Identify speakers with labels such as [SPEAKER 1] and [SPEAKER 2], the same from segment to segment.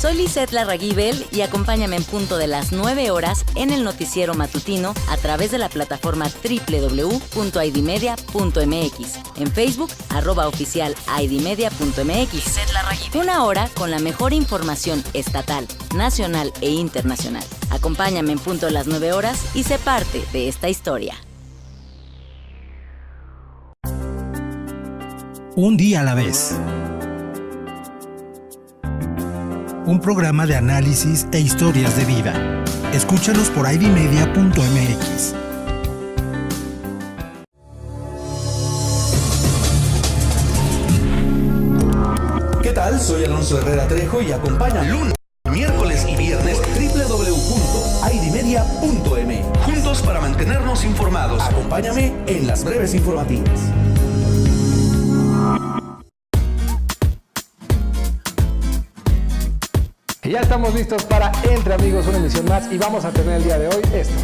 [SPEAKER 1] Soy Lisette Larraguibel y acompáñame en punto de las 9 horas en el noticiero matutino a través de la plataforma www.idmedia.mx, en Facebook, @oficial idmedia.mx. Una hora con la mejor información estatal, nacional e internacional. Acompáñame en punto de las 9 horas y sé parte de esta historia.
[SPEAKER 2] Un día a la vez. Un programa de análisis e historias de vida. Escúchanos por idmedia.mx.
[SPEAKER 3] ¿Qué tal? Soy Alonso Herrera Trejo y acompaña lunes, miércoles y viernes www.idmedia.mx. Juntos para mantenernos informados. Acompáñame en las breves informativas.
[SPEAKER 4] Y ya estamos listos para Entre Amigos, una emisión más, y vamos a tener el día de hoy esto.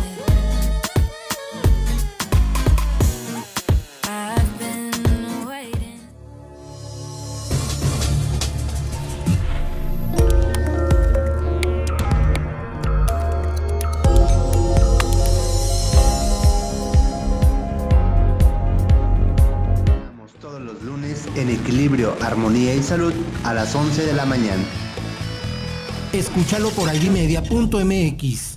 [SPEAKER 5] Todos los lunes en Equilibrio, Armonía y Salud a las 11 de la mañana.
[SPEAKER 2] Escúchalo por idmedia.mx.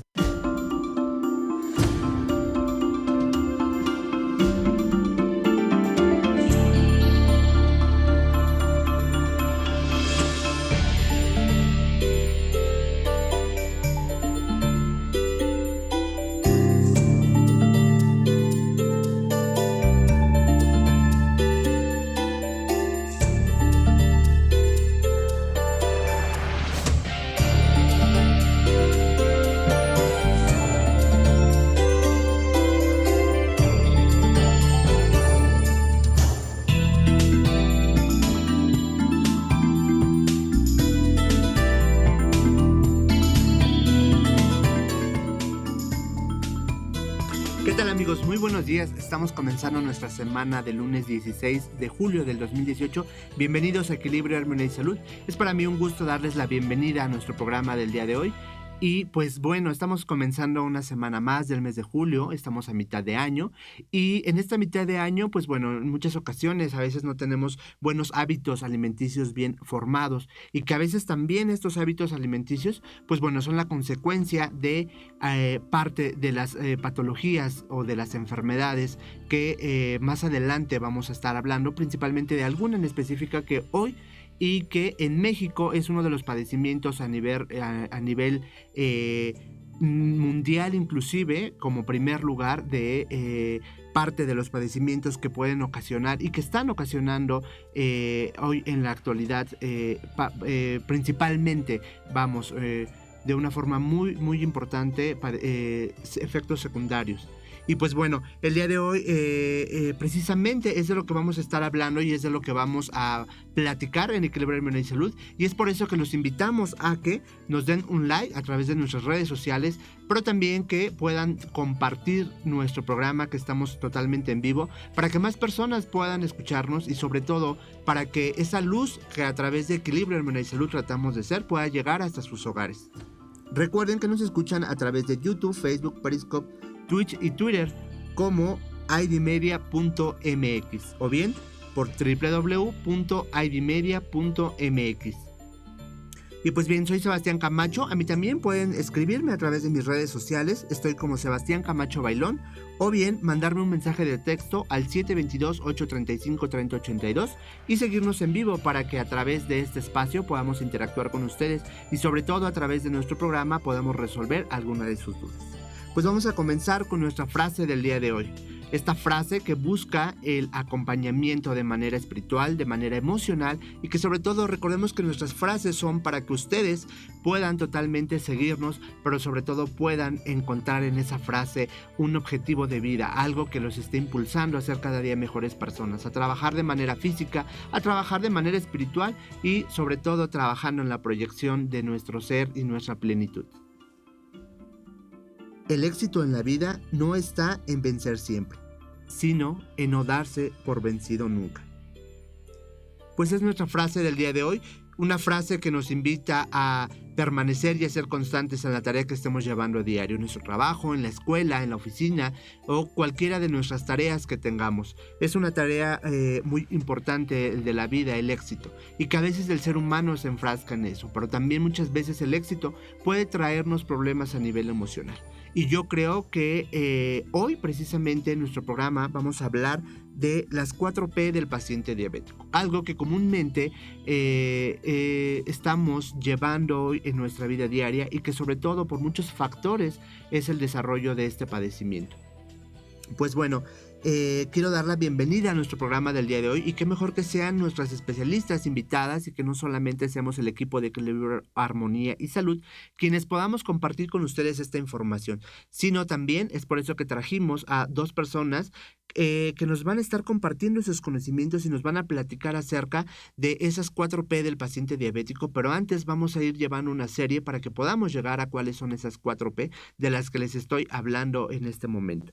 [SPEAKER 5] ¿Qué tal, amigos? Muy buenos días. Estamos comenzando nuestra semana del lunes 16 de julio del 2018. Bienvenidos a Equilibrio, Armonía y Salud. Es para mí un gusto darles la bienvenida a nuestro programa del día de hoy. Y pues bueno, estamos comenzando una semana más del mes de julio, estamos a mitad de año, y en esta mitad de año, pues bueno, en muchas ocasiones a veces no tenemos buenos hábitos alimenticios bien formados, y que a veces también estos hábitos alimenticios, pues bueno, son la consecuencia de parte de las patologías o de las enfermedades que más adelante vamos a estar hablando, principalmente de alguna en específica que hoy, y que en México es uno de los padecimientos a nivel mundial, inclusive como primer lugar de parte de los padecimientos que pueden ocasionar y que están ocasionando hoy en la actualidad, principalmente, de una forma muy, muy importante, efectos secundarios. Y pues bueno, el día de hoy precisamente es de lo que vamos a estar hablando y es de lo que vamos a platicar en Equilibrio, Armonía y Salud. Y es por eso que los invitamos a que nos den un like a través de nuestras redes sociales, pero también que puedan compartir nuestro programa, que estamos totalmente en vivo, para que más personas puedan escucharnos y sobre todo para que esa luz que a través de Equilibrio, Armonía y Salud tratamos de ser pueda llegar hasta sus hogares. Recuerden que nos escuchan a través de YouTube, Facebook, Periscope, Twitch y Twitter como idmedia.mx o bien por www.idmedia.mx. Y pues bien, soy Sebastián Camacho. A mí también pueden escribirme a través de mis redes sociales. Estoy como Sebastián Camacho Bailón. O bien mandarme un mensaje de texto al 722-835-3082 y seguirnos en vivo para que a través de este espacio podamos interactuar con ustedes y sobre todo a través de nuestro programa podamos resolver alguna de sus dudas. Pues vamos a comenzar con nuestra frase del día de hoy. Esta frase que busca el acompañamiento de manera espiritual, de manera emocional y que sobre todo recordemos que nuestras frases son para que ustedes puedan totalmente seguirnos, pero sobre todo puedan encontrar en esa frase un objetivo de vida, algo que los esté impulsando a ser cada día mejores personas, a trabajar de manera física, a trabajar de manera espiritual y sobre todo trabajando en la proyección de nuestro ser y nuestra plenitud. El éxito en la vida no está en vencer siempre, sino en no darse por vencido nunca. Pues es nuestra frase del día de hoy, una frase que nos invita a permanecer y ser constantes en la tarea que estemos llevando a diario, en nuestro trabajo, en la escuela, en la oficina o cualquiera de nuestras tareas que tengamos. Es una tarea muy importante de la vida, el éxito, y que a veces el ser humano se enfrasca en eso, pero también muchas veces el éxito puede traernos problemas a nivel emocional. Y yo creo que hoy precisamente en nuestro programa vamos a hablar de las 4P del paciente diabético, algo que comúnmente estamos llevando hoy en nuestra vida diaria y que sobre todo por muchos factores es el desarrollo de este padecimiento. Pues bueno, quiero dar la bienvenida a nuestro programa del día de hoy y qué mejor que sean nuestras especialistas invitadas y que no solamente seamos el equipo de Equilibrio, Armonía y Salud quienes podamos compartir con ustedes esta información, sino también es por eso que trajimos a dos personas que nos van a estar compartiendo sus conocimientos y nos van a platicar acerca de esas 4P del paciente diabético, pero antes vamos a ir llevando una serie para que podamos llegar a cuáles son esas 4P de las que les estoy hablando en este momento.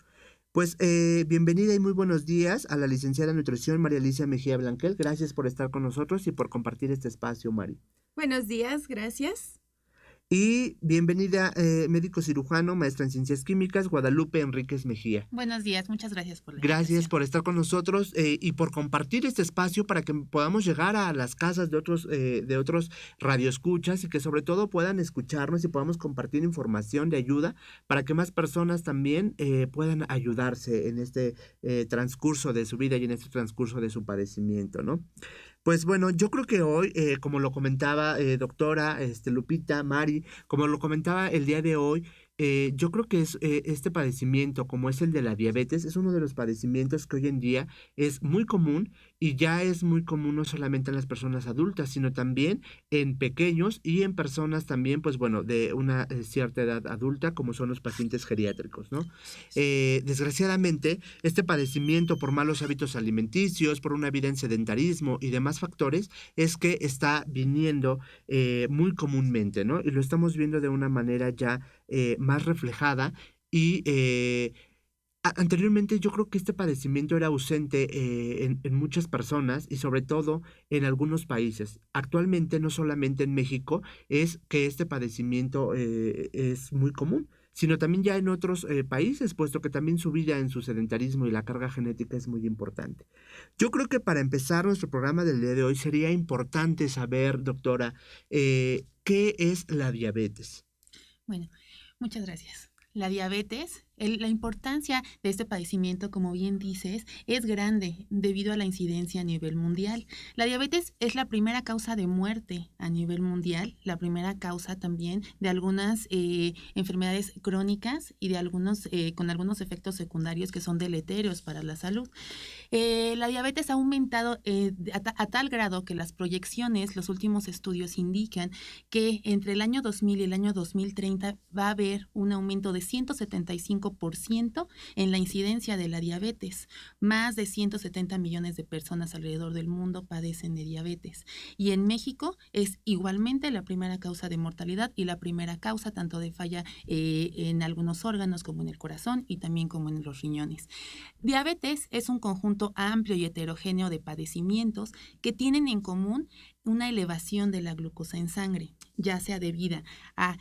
[SPEAKER 5] Pues bienvenida y muy buenos días a la licenciada en nutrición María Alicia Mejía Blanquel. Gracias por estar con nosotros y por compartir este espacio, Mari.
[SPEAKER 6] Buenos días, gracias.
[SPEAKER 5] Y bienvenida médico cirujano, maestra en ciencias químicas, Guadalupe Enríquez Mejía.
[SPEAKER 7] Buenos días, muchas gracias por la
[SPEAKER 5] Gracias
[SPEAKER 7] invitación.
[SPEAKER 5] por estar con nosotros y por compartir este espacio para que podamos llegar a las casas de otros radioescuchas y que sobre todo puedan escucharnos y podamos compartir información de ayuda para que más personas también puedan ayudarse en este transcurso de su vida y en este transcurso de su padecimiento, ¿no? Pues bueno, yo creo que hoy, como lo comentaba doctora Lupita, Mari, como lo comentaba el día de hoy, yo creo que este padecimiento, como es el de la diabetes, es uno de los padecimientos que hoy en día es muy común y ya es muy común no solamente en las personas adultas, sino también en pequeños y en personas también, pues bueno, de una cierta edad adulta, como son los pacientes geriátricos, ¿no? Desgraciadamente, este padecimiento por malos hábitos alimenticios, por una vida en sedentarismo y demás factores, es que está viniendo muy comúnmente, ¿no? Y lo estamos viendo de una manera ya más reflejada y anteriormente yo creo que este padecimiento era ausente en muchas personas y sobre todo en algunos países. Actualmente no solamente en México es que este padecimiento es muy común, sino también ya en otros países, puesto que también su vida en su sedentarismo y la carga genética es muy importante. Yo creo que para empezar nuestro programa del día de hoy sería importante saber, doctora, ¿qué es la diabetes?
[SPEAKER 7] Bueno, muchas gracias. La diabetes, la importancia de este padecimiento, como bien dices, es grande debido a la incidencia a nivel mundial. La diabetes es la primera causa de muerte a nivel mundial, la primera causa también de algunas enfermedades crónicas y de con algunos efectos secundarios que son deleterios para la salud. La diabetes ha aumentado a tal grado que las proyecciones, los últimos estudios indican que entre el año 2000 y el año 2030 va a haber un aumento de 175% en la incidencia de la diabetes. Más de 170 millones de personas alrededor del mundo padecen de diabetes. Y en México es igualmente la primera causa de mortalidad y la primera causa tanto de falla en algunos órganos como en el corazón y también como en los riñones. Diabetes es un conjunto amplio y heterogéneo de padecimientos que tienen en común una elevación de la glucosa en sangre, ya sea debida a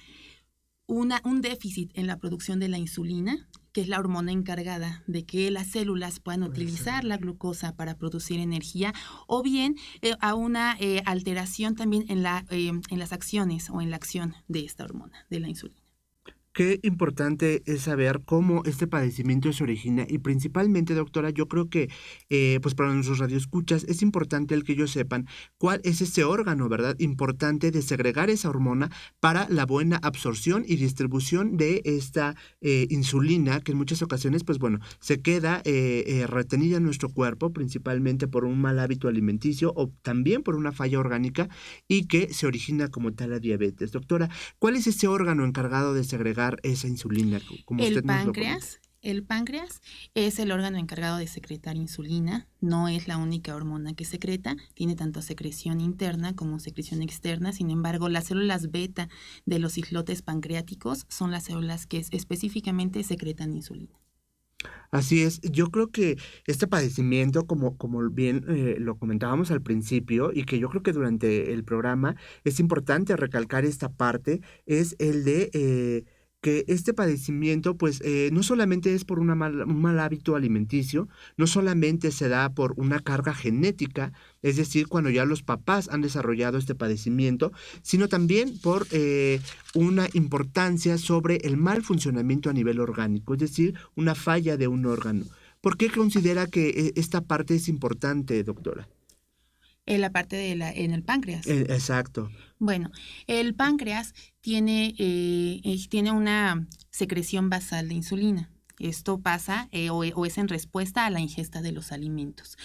[SPEAKER 7] un déficit en la producción de la insulina, que es la hormona encargada de que las células puedan utilizar la glucosa para producir energía, o bien a una alteración también en las acciones o en la acción de esta hormona, de la insulina.
[SPEAKER 5] Qué importante es saber cómo este padecimiento se origina y principalmente, doctora, yo creo que pues para nuestros radioescuchas es importante el que ellos sepan cuál es ese órgano, ¿verdad? Importante de segregar esa hormona para la buena absorción y distribución de esta insulina que en muchas ocasiones, pues bueno, se queda retenida en nuestro cuerpo, principalmente por un mal hábito alimenticio o también por una falla orgánica y que se origina como tal la diabetes. Doctora, ¿cuál es ese órgano encargado de segregar esa insulina? Como
[SPEAKER 7] el
[SPEAKER 5] usted
[SPEAKER 7] páncreas. El páncreas es el órgano encargado de secretar insulina, no es la única hormona que secreta, tiene tanto secreción interna como secreción externa. Sin embargo, las células beta de los islotes pancreáticos son las células que específicamente secretan insulina.
[SPEAKER 5] Así es, yo creo que este padecimiento, como bien lo comentábamos al principio, y que yo creo que durante el programa es importante recalcar esta parte, es el de que este padecimiento, pues, no solamente es por un mal hábito alimenticio, no solamente se da por una carga genética, es decir, cuando ya los papás han desarrollado este padecimiento, sino también por una importancia sobre el mal funcionamiento a nivel orgánico, es decir, una falla de un órgano. ¿Por qué considera que esta parte es importante, doctora?
[SPEAKER 7] La parte en el páncreas.
[SPEAKER 5] Exacto.
[SPEAKER 7] Bueno, el páncreas tiene una secreción basal de insulina. Esto pasa o es en respuesta a la ingesta de los alimentos.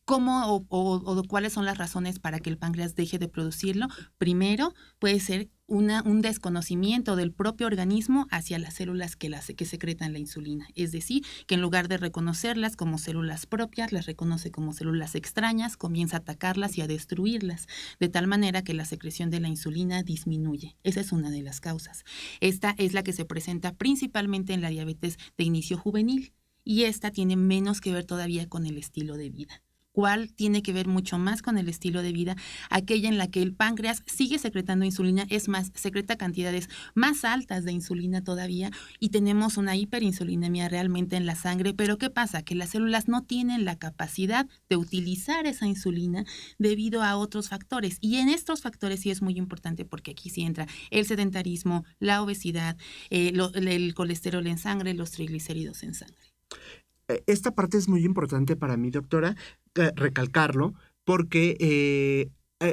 [SPEAKER 7] ¿Cómo o cuáles son las razones para que el páncreas deje de producirlo? Primero, puede ser un desconocimiento del propio organismo hacia las células que secretan la insulina. Es decir, que en lugar de reconocerlas como células propias, las reconoce como células extrañas, comienza a atacarlas y a destruirlas, de tal manera que la secreción de la insulina disminuye. Esa es una de las causas. Esta es la que se presenta principalmente en la diabetes de inicio juvenil y esta tiene menos que ver todavía con el estilo de vida. ¿Cuál tiene que ver mucho más con el estilo de vida? Aquella en la que el páncreas sigue secretando insulina, es más, secreta cantidades más altas de insulina todavía y tenemos una hiperinsulinemia realmente en la sangre. Pero ¿qué pasa? Que las células no tienen la capacidad de utilizar esa insulina debido a otros factores. Y en estos factores sí es muy importante porque aquí sí entra el sedentarismo, la obesidad, el colesterol en sangre, los triglicéridos en sangre.
[SPEAKER 5] Esta parte es muy importante para mí, doctora, recalcarlo, porque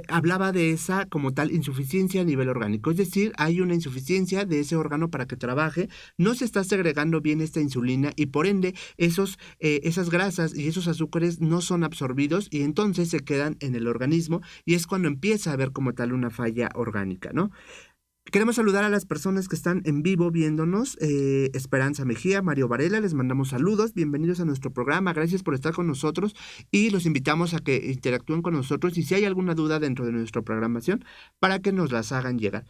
[SPEAKER 5] hablaba de esa como tal insuficiencia a nivel orgánico, es decir, hay una insuficiencia de ese órgano para que trabaje, no se está segregando bien esta insulina y por ende esas grasas y esos azúcares no son absorbidos y entonces se quedan en el organismo y es cuando empieza a haber como tal una falla orgánica, ¿no? Queremos saludar a las personas que están en vivo viéndonos, Esperanza Mejía, Mario Varela, les mandamos saludos, bienvenidos a nuestro programa, gracias por estar con nosotros y los invitamos a que interactúen con nosotros y si hay alguna duda dentro de nuestra programación, para que nos las hagan llegar.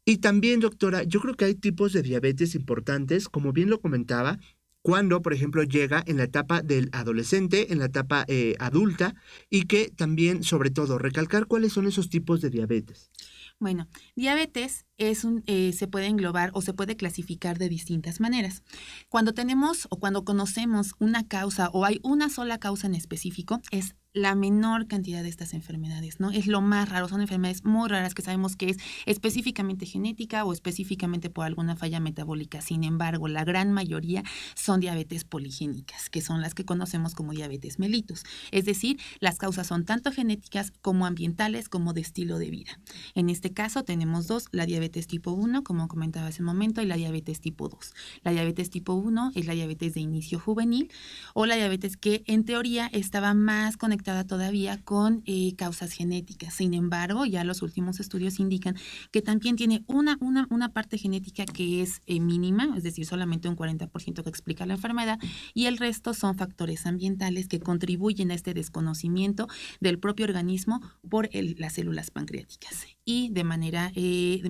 [SPEAKER 5] Y también, doctora, yo creo que hay tipos de diabetes importantes, como bien lo comentaba, cuando, por ejemplo, llega en la etapa del adolescente, en la etapa adulta, y que también, sobre todo, recalcar cuáles son esos tipos de diabetes.
[SPEAKER 7] Bueno, diabetes se puede englobar o se puede clasificar de distintas maneras. Cuando tenemos o cuando conocemos una causa o hay una sola causa en específico, es la menor cantidad de estas enfermedades, ¿no? Es lo más raro, son enfermedades muy raras que sabemos que es específicamente genética o específicamente por alguna falla metabólica. Sin embargo, la gran mayoría son diabetes poligénicas, que son las que conocemos como diabetes mellitus. Es decir, las causas son tanto genéticas como ambientales como de estilo de vida. En este caso tenemos dos, la diabetes tipo 1, como comentaba hace un momento, y la diabetes tipo 2. La diabetes tipo 1 es la diabetes de inicio juvenil o la diabetes que en teoría estaba más conectada todavía con causas genéticas. Sin embargo, ya los últimos estudios indican que también tiene una parte genética que es mínima, es decir, solamente un 40% que explica la enfermedad, y el resto son factores ambientales que contribuyen a este desconocimiento del propio organismo por las células pancreáticas. Y de manera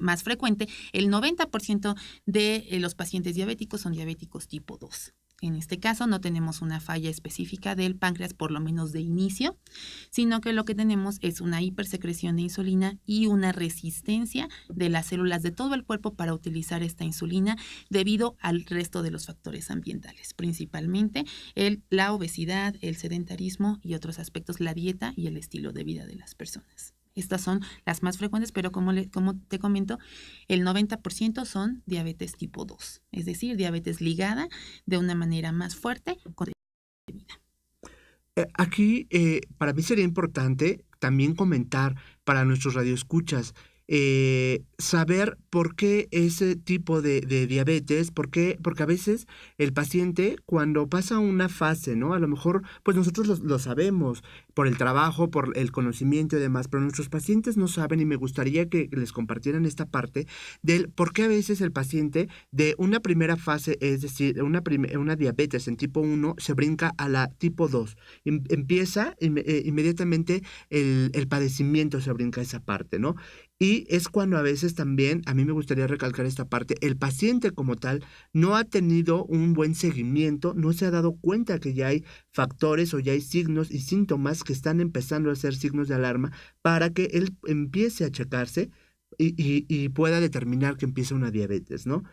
[SPEAKER 7] más frecuente, el 90% de los pacientes diabéticos son diabéticos tipo 2. En este caso no tenemos una falla específica del páncreas, por lo menos de inicio, sino que lo que tenemos es una hipersecreción de insulina y una resistencia de las células de todo el cuerpo para utilizar esta insulina debido al resto de los factores ambientales, principalmente la obesidad, el sedentarismo y otros aspectos, la dieta y el estilo de vida de las personas. Estas son las más frecuentes, pero como te comento, el 90% son diabetes tipo 2, es decir, diabetes ligada de una manera más fuerte con la vida.
[SPEAKER 5] Aquí, para mí sería importante también comentar para nuestros radioescuchas, saber por qué ese tipo de diabetes, porque a veces el paciente cuando pasa una fase, ¿no? A lo mejor pues nosotros lo sabemos por el trabajo, por el conocimiento y demás, pero nuestros pacientes no saben y me gustaría que les compartieran esta parte del por qué a veces el paciente de una primera fase, es decir, una diabetes en tipo 1 se brinca a la tipo 2. Empieza inmediatamente el padecimiento, se brinca esa parte, ¿no? Y aquí es cuando a veces también, a mí me gustaría recalcar esta parte, el paciente como tal no ha tenido un buen seguimiento, no se ha dado cuenta que ya hay factores o ya hay signos y síntomas que están empezando a ser signos de alarma para que él empiece a checarse y pueda determinar que empieza una diabetes, ¿no?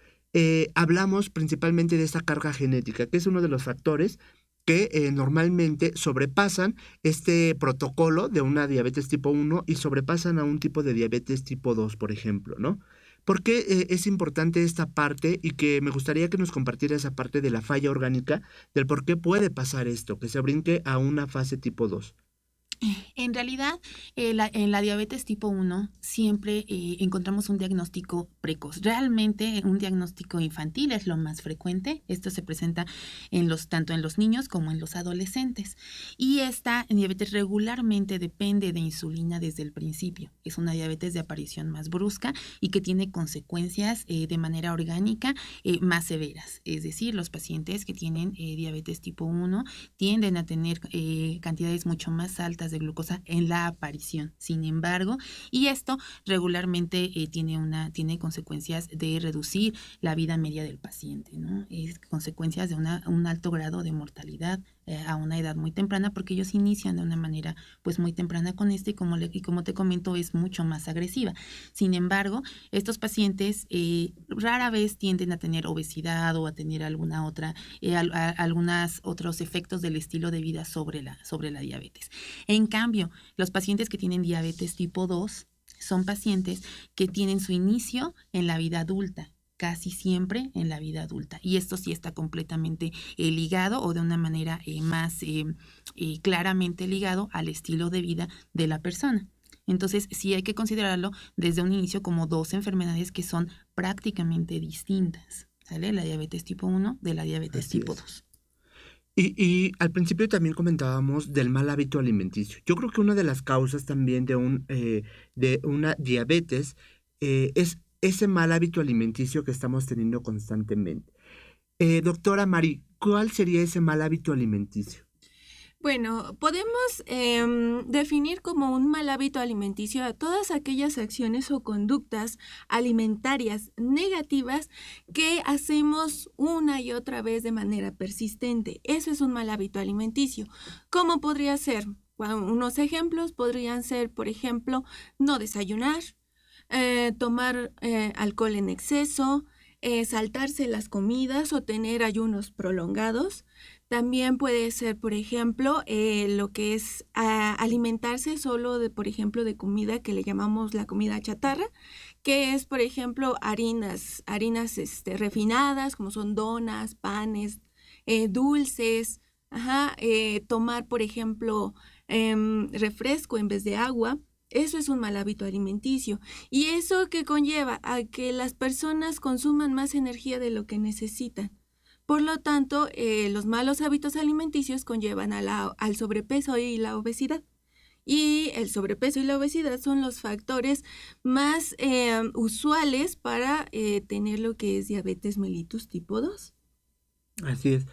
[SPEAKER 5] Hablamos principalmente de esta carga genética, que es uno de los factores que normalmente sobrepasan este protocolo de una diabetes tipo 1 y sobrepasan a un tipo de diabetes tipo 2, por ejemplo, ¿no? ¿Por qué es importante esta parte y que me gustaría que nos compartiera esa parte de la falla orgánica, del por qué puede pasar esto, que se brinque a una fase tipo 2?
[SPEAKER 7] En realidad, en la diabetes tipo 1 siempre encontramos un diagnóstico precoz. Realmente un diagnóstico infantil es lo más frecuente. Esto se presenta tanto en los niños como en los adolescentes. Y esta diabetes regularmente depende de insulina desde el principio. Es una diabetes de aparición más brusca y que tiene consecuencias de manera orgánica más severas. Es decir, los pacientes que tienen diabetes tipo 1 tienden a tener cantidades mucho más altas de glucosa en la aparición. Sin embargo, y esto regularmente tiene consecuencias de reducir la vida media del paciente, ¿no? Es consecuencias de un alto grado de mortalidad a una edad muy temprana, porque ellos inician de una manera pues muy temprana con esto y como te comento es mucho más agresiva. Sin embargo, estos pacientes rara vez tienden a tener obesidad o a tener algunos otros efectos del estilo de vida sobre la diabetes. En cambio, los pacientes que tienen diabetes tipo 2 son pacientes que tienen su inicio en la vida adulta, casi siempre en la vida adulta. Y esto sí está completamente ligado o de una manera más claramente ligado al estilo de vida de la persona. Entonces, sí hay que considerarlo desde un inicio como dos enfermedades que son prácticamente distintas, ¿sale? La diabetes tipo 1 de la diabetes tipo 2.
[SPEAKER 5] Y al principio también comentábamos del mal hábito alimenticio. Yo creo que una de las causas también de una diabetes es ese mal hábito alimenticio que estamos teniendo constantemente. Doctora Mari, ¿cuál sería ese mal hábito alimenticio?
[SPEAKER 6] Bueno, podemos definir como un mal hábito alimenticio a todas aquellas acciones o conductas alimentarias negativas que hacemos una y otra vez de manera persistente. Eso es un mal hábito alimenticio. ¿Cómo podría ser? Bueno, unos ejemplos podrían ser, por ejemplo, no desayunar, tomar alcohol en exceso, saltarse las comidas o tener ayunos prolongados. También puede ser, por ejemplo, lo que es alimentarse solo por ejemplo, de comida que le llamamos la comida chatarra, que es, por ejemplo, harinas refinadas, como son donas, panes, dulces, tomar, por ejemplo, refresco en vez de agua. Eso es un mal hábito alimenticio. Y eso que conlleva a que las personas consuman más energía de lo que necesitan. Por lo tanto, los malos hábitos alimenticios conllevan al sobrepeso y la obesidad. Y el sobrepeso y la obesidad son los factores más usuales para tener lo que es diabetes mellitus tipo 2.
[SPEAKER 5] Así es.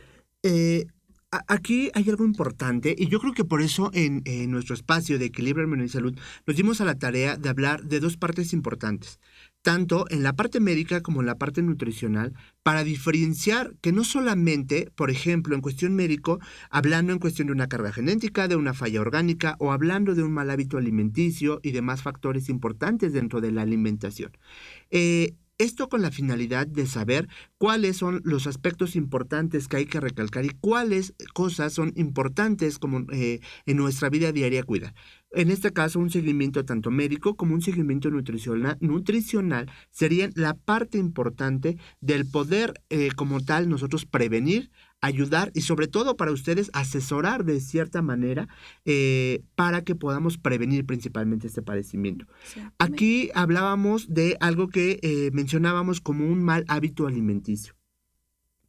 [SPEAKER 5] Aquí hay algo importante y yo creo que por eso en nuestro espacio de Equilibrio Hormonal y Salud nos dimos a la tarea de hablar de dos partes importantes, tanto en la parte médica como en la parte nutricional, para diferenciar que no solamente, por ejemplo, en cuestión médico, hablando en cuestión de una carga genética, de una falla orgánica o hablando de un mal hábito alimenticio y demás factores importantes dentro de la alimentación. Esto con la finalidad de saber cuáles son los aspectos importantes que hay que recalcar y cuáles cosas son importantes como en nuestra vida diaria cuidar. En este caso, un seguimiento tanto médico como un seguimiento nutricional serían la parte importante del poder como tal nosotros prevenir, ayudar y sobre todo para ustedes asesorar de cierta manera para que podamos prevenir principalmente este padecimiento. Aquí hablábamos de algo que mencionábamos como un mal hábito alimenticio.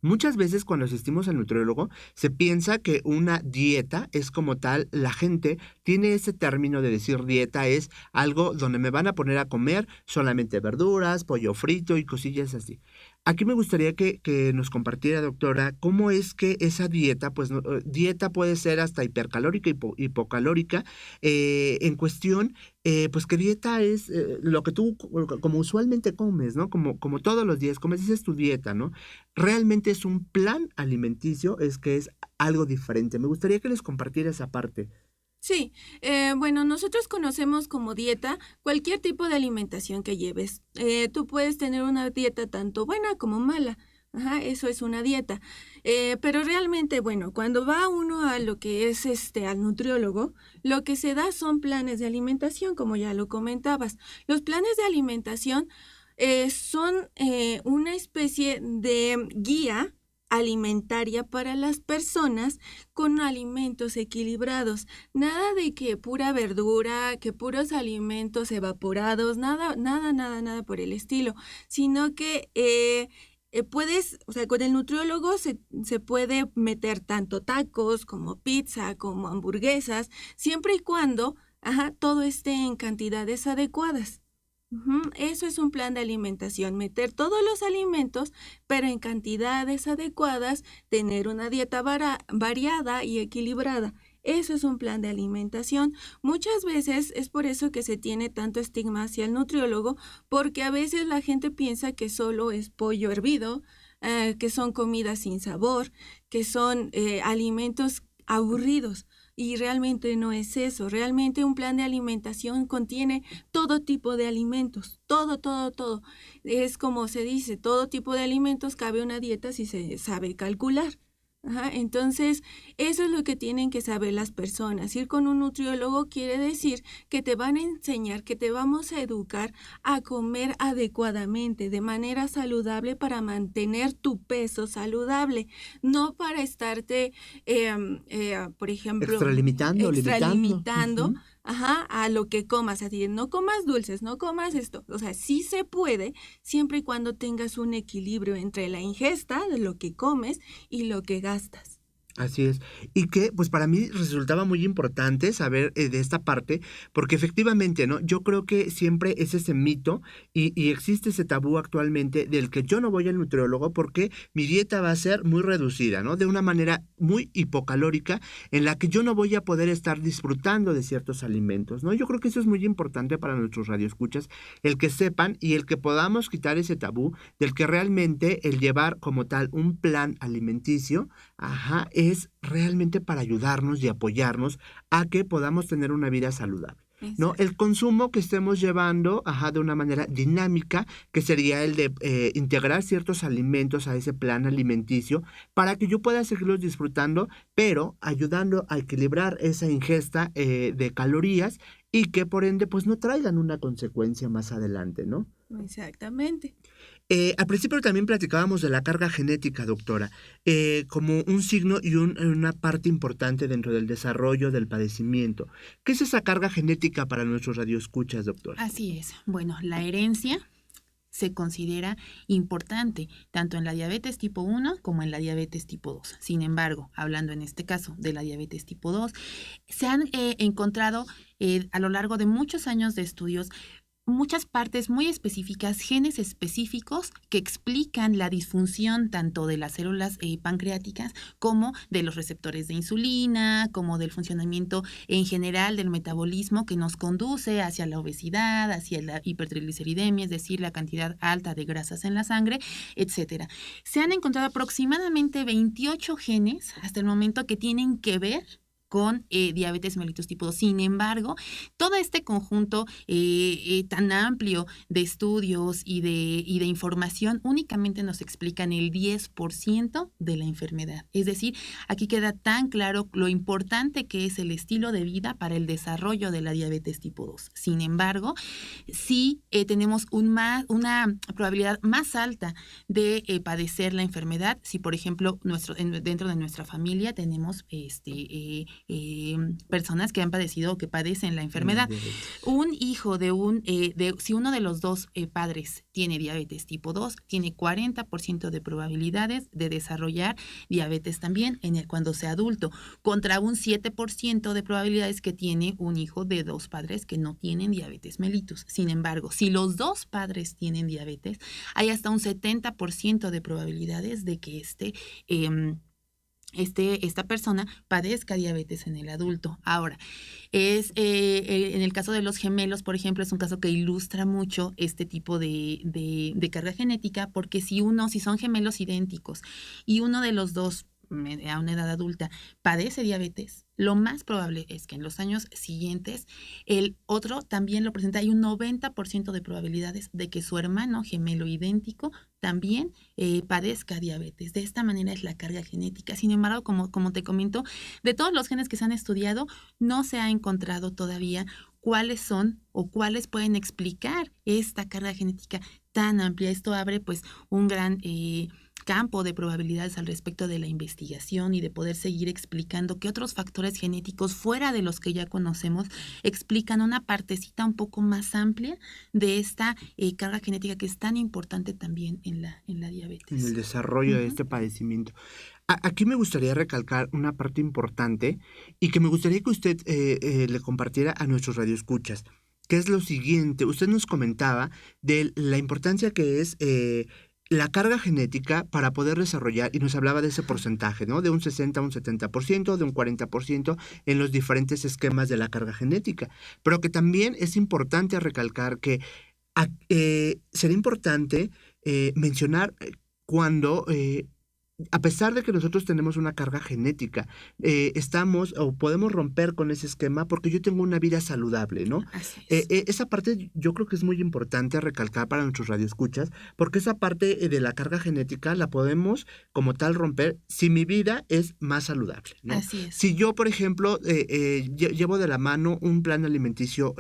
[SPEAKER 5] Muchas veces cuando asistimos al nutriólogo se piensa que una dieta es como tal, la gente tiene ese término de decir dieta es algo donde me van a poner a comer solamente verduras, pollo frito y cosillas así. Aquí me gustaría que nos compartiera, doctora, cómo es que esa dieta, pues dieta puede ser hasta hipercalórica, hipocalórica, en cuestión, pues que dieta es lo que tú como usualmente comes, ¿no? Como todos los días comes, esa es tu dieta, ¿no? Realmente es un plan alimenticio, es que es algo diferente. Me gustaría que les compartiera esa parte.
[SPEAKER 6] Sí, bueno, nosotros conocemos como dieta cualquier tipo de alimentación que lleves. Tú puedes tener una dieta tanto buena como mala. Ajá, eso es una dieta. Pero realmente, bueno, cuando va uno a lo que es al nutriólogo, lo que se da son planes de alimentación, como ya lo comentabas. Los planes de alimentación son una especie de guía alimentaria para las personas con alimentos equilibrados. Nada de que pura verdura, que puros alimentos evaporados, nada por el estilo, sino que puedes, o sea, con el nutriólogo se puede meter tanto tacos como pizza, como hamburguesas, siempre y cuando, todo esté en cantidades adecuadas. Eso es un plan de alimentación, meter todos los alimentos, pero en cantidades adecuadas, tener una dieta variada y equilibrada. Eso es un plan de alimentación. Muchas veces es por eso que se tiene tanto estigma hacia el nutriólogo, porque a veces la gente piensa que solo es pollo hervido, que son comidas sin sabor, que son alimentos aburridos. Y realmente no es eso. Realmente un plan de alimentación contiene todo tipo de alimentos. Todo. Es como se dice, todo tipo de alimentos cabe una dieta si se sabe calcular. Entonces, eso es lo que tienen que saber las personas. Ir con un nutriólogo quiere decir que te van a enseñar, que te vamos a educar a comer adecuadamente, de manera saludable para mantener tu peso saludable, no para estarte, por ejemplo, extralimitando.
[SPEAKER 5] Uh-huh.
[SPEAKER 6] A lo que comas, así no comas dulces, no comas esto, o sea, sí se puede siempre y cuando tengas un equilibrio entre la ingesta de lo que comes y lo que gastas.
[SPEAKER 5] Así es. Y que, pues para mí resultaba muy importante saber de esta parte, porque efectivamente, ¿no? Yo creo que siempre es ese mito y existe ese tabú actualmente del que yo no voy al nutriólogo porque mi dieta va a ser muy reducida, ¿no? De una manera muy hipocalórica en la que yo no voy a poder estar disfrutando de ciertos alimentos, ¿no? Yo creo que eso es muy importante para nuestros radioescuchas, el que sepan y el que podamos quitar ese tabú del que realmente el llevar como tal un plan alimenticio, es realmente para ayudarnos y apoyarnos a que podamos tener una vida saludable, ¿no? El consumo que estemos llevando, de una manera dinámica, que sería el de integrar ciertos alimentos a ese plan alimenticio para que yo pueda seguirlos disfrutando, pero ayudando a equilibrar esa ingesta de calorías y que por ende pues no traigan una consecuencia más adelante, ¿no?
[SPEAKER 6] Exactamente.
[SPEAKER 5] Al principio también platicábamos de la carga genética, doctora, como un signo y una parte importante dentro del desarrollo del padecimiento. ¿Qué es esa carga genética para nuestros radioescuchas, doctora?
[SPEAKER 7] Así es. Bueno, la herencia se considera importante tanto en la diabetes tipo 1 como en la diabetes tipo 2. Sin embargo, hablando en este caso de la diabetes tipo 2, se han encontrado a lo largo de muchos años de estudios muchas partes muy específicas, genes específicos que explican la disfunción tanto de las células pancreáticas como de los receptores de insulina, como del funcionamiento en general del metabolismo que nos conduce hacia la obesidad, hacia la hipertrigliceridemia, es decir, la cantidad alta de grasas en la sangre, etcétera. Se han encontrado aproximadamente 28 genes hasta el momento que tienen que ver con diabetes mellitus tipo 2. Sin embargo, todo este conjunto tan amplio de estudios y de información únicamente nos explican el 10% de la enfermedad. Es decir, aquí queda tan claro lo importante que es el estilo de vida para el desarrollo de la diabetes tipo 2. Sin embargo, sí tenemos una probabilidad más alta de padecer la enfermedad si, por ejemplo, dentro de nuestra familia tenemos personas que han padecido o que padecen la enfermedad. Un hijo si uno de los dos padres tiene diabetes tipo 2, tiene 40% de probabilidades de desarrollar diabetes también cuando sea adulto, contra un 7% de probabilidades que tiene un hijo de dos padres que no tienen diabetes mellitus. Sin embargo, si los dos padres tienen diabetes, hay hasta un 70% de probabilidades de que esta persona padezca diabetes en el adulto. Ahora, en el caso de los gemelos, por ejemplo, es un caso que ilustra mucho este tipo de carga genética, porque si son gemelos idénticos y uno de los dos a una edad adulta padece diabetes, lo más probable es que en los años siguientes el otro también lo presenta. Hay un 90% de probabilidades de que su hermano gemelo idéntico también padezca diabetes. De esta manera es la carga genética. Sin embargo, como te comento, de todos los genes que se han estudiado, no se ha encontrado todavía cuáles son o cuáles pueden explicar esta carga genética tan amplia. Esto abre pues un gran campo de probabilidades al respecto de la investigación y de poder seguir explicando qué otros factores genéticos fuera de los que ya conocemos explican una partecita un poco más amplia de esta carga genética que es tan importante también en la diabetes.
[SPEAKER 5] En el desarrollo de este padecimiento. Aquí me gustaría recalcar una parte importante y que me gustaría que usted le compartiera a nuestros radioescuchas, que es lo siguiente. Usted nos comentaba de la importancia que es la carga genética para poder desarrollar, y nos hablaba de ese porcentaje, ¿no? De un 60 a un 70%, de un 40% en los diferentes esquemas de la carga genética. Pero que también es importante recalcar que será importante mencionar cuando a pesar de que nosotros tenemos una carga genética, estamos o podemos romper con ese esquema porque yo tengo una vida saludable, ¿no?
[SPEAKER 7] Así es.
[SPEAKER 5] Esa parte yo creo que es muy importante recalcar para nuestros radioescuchas, porque esa parte de la carga genética la podemos como tal romper si mi vida es más saludable, ¿no?
[SPEAKER 7] Así es.
[SPEAKER 5] Si yo, por ejemplo, llevo de la mano un plan alimenticio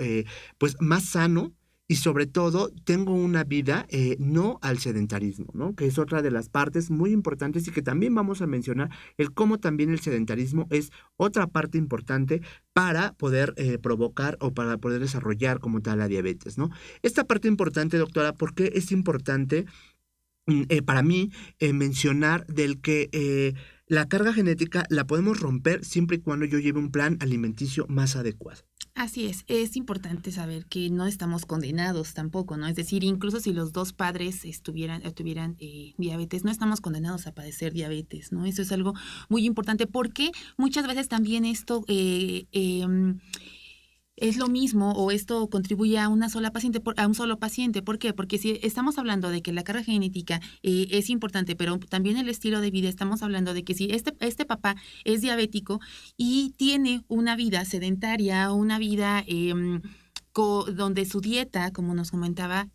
[SPEAKER 5] pues más sano, y sobre todo, tengo una vida no al sedentarismo, ¿no? Que es otra de las partes muy importantes y que también vamos a mencionar, el cómo también el sedentarismo es otra parte importante para poder provocar o para poder desarrollar como tal la diabetes, ¿no? Esta parte importante, doctora, ¿por qué es importante para mí mencionar del que la carga genética la podemos romper siempre y cuando yo lleve un plan alimenticio más adecuado?
[SPEAKER 7] Así es importante saber que no estamos condenados tampoco, ¿no? Es decir, incluso si los dos padres tuvieran diabetes, no estamos condenados a padecer diabetes, ¿no? Eso es algo muy importante, porque muchas veces también esto es lo mismo, o esto contribuye a a un solo paciente. ¿Por qué? Porque si estamos hablando de que la carga genética es importante, pero también el estilo de vida, estamos hablando de que si este papá es diabético y tiene una vida sedentaria, una vida donde su dieta, como nos comentaba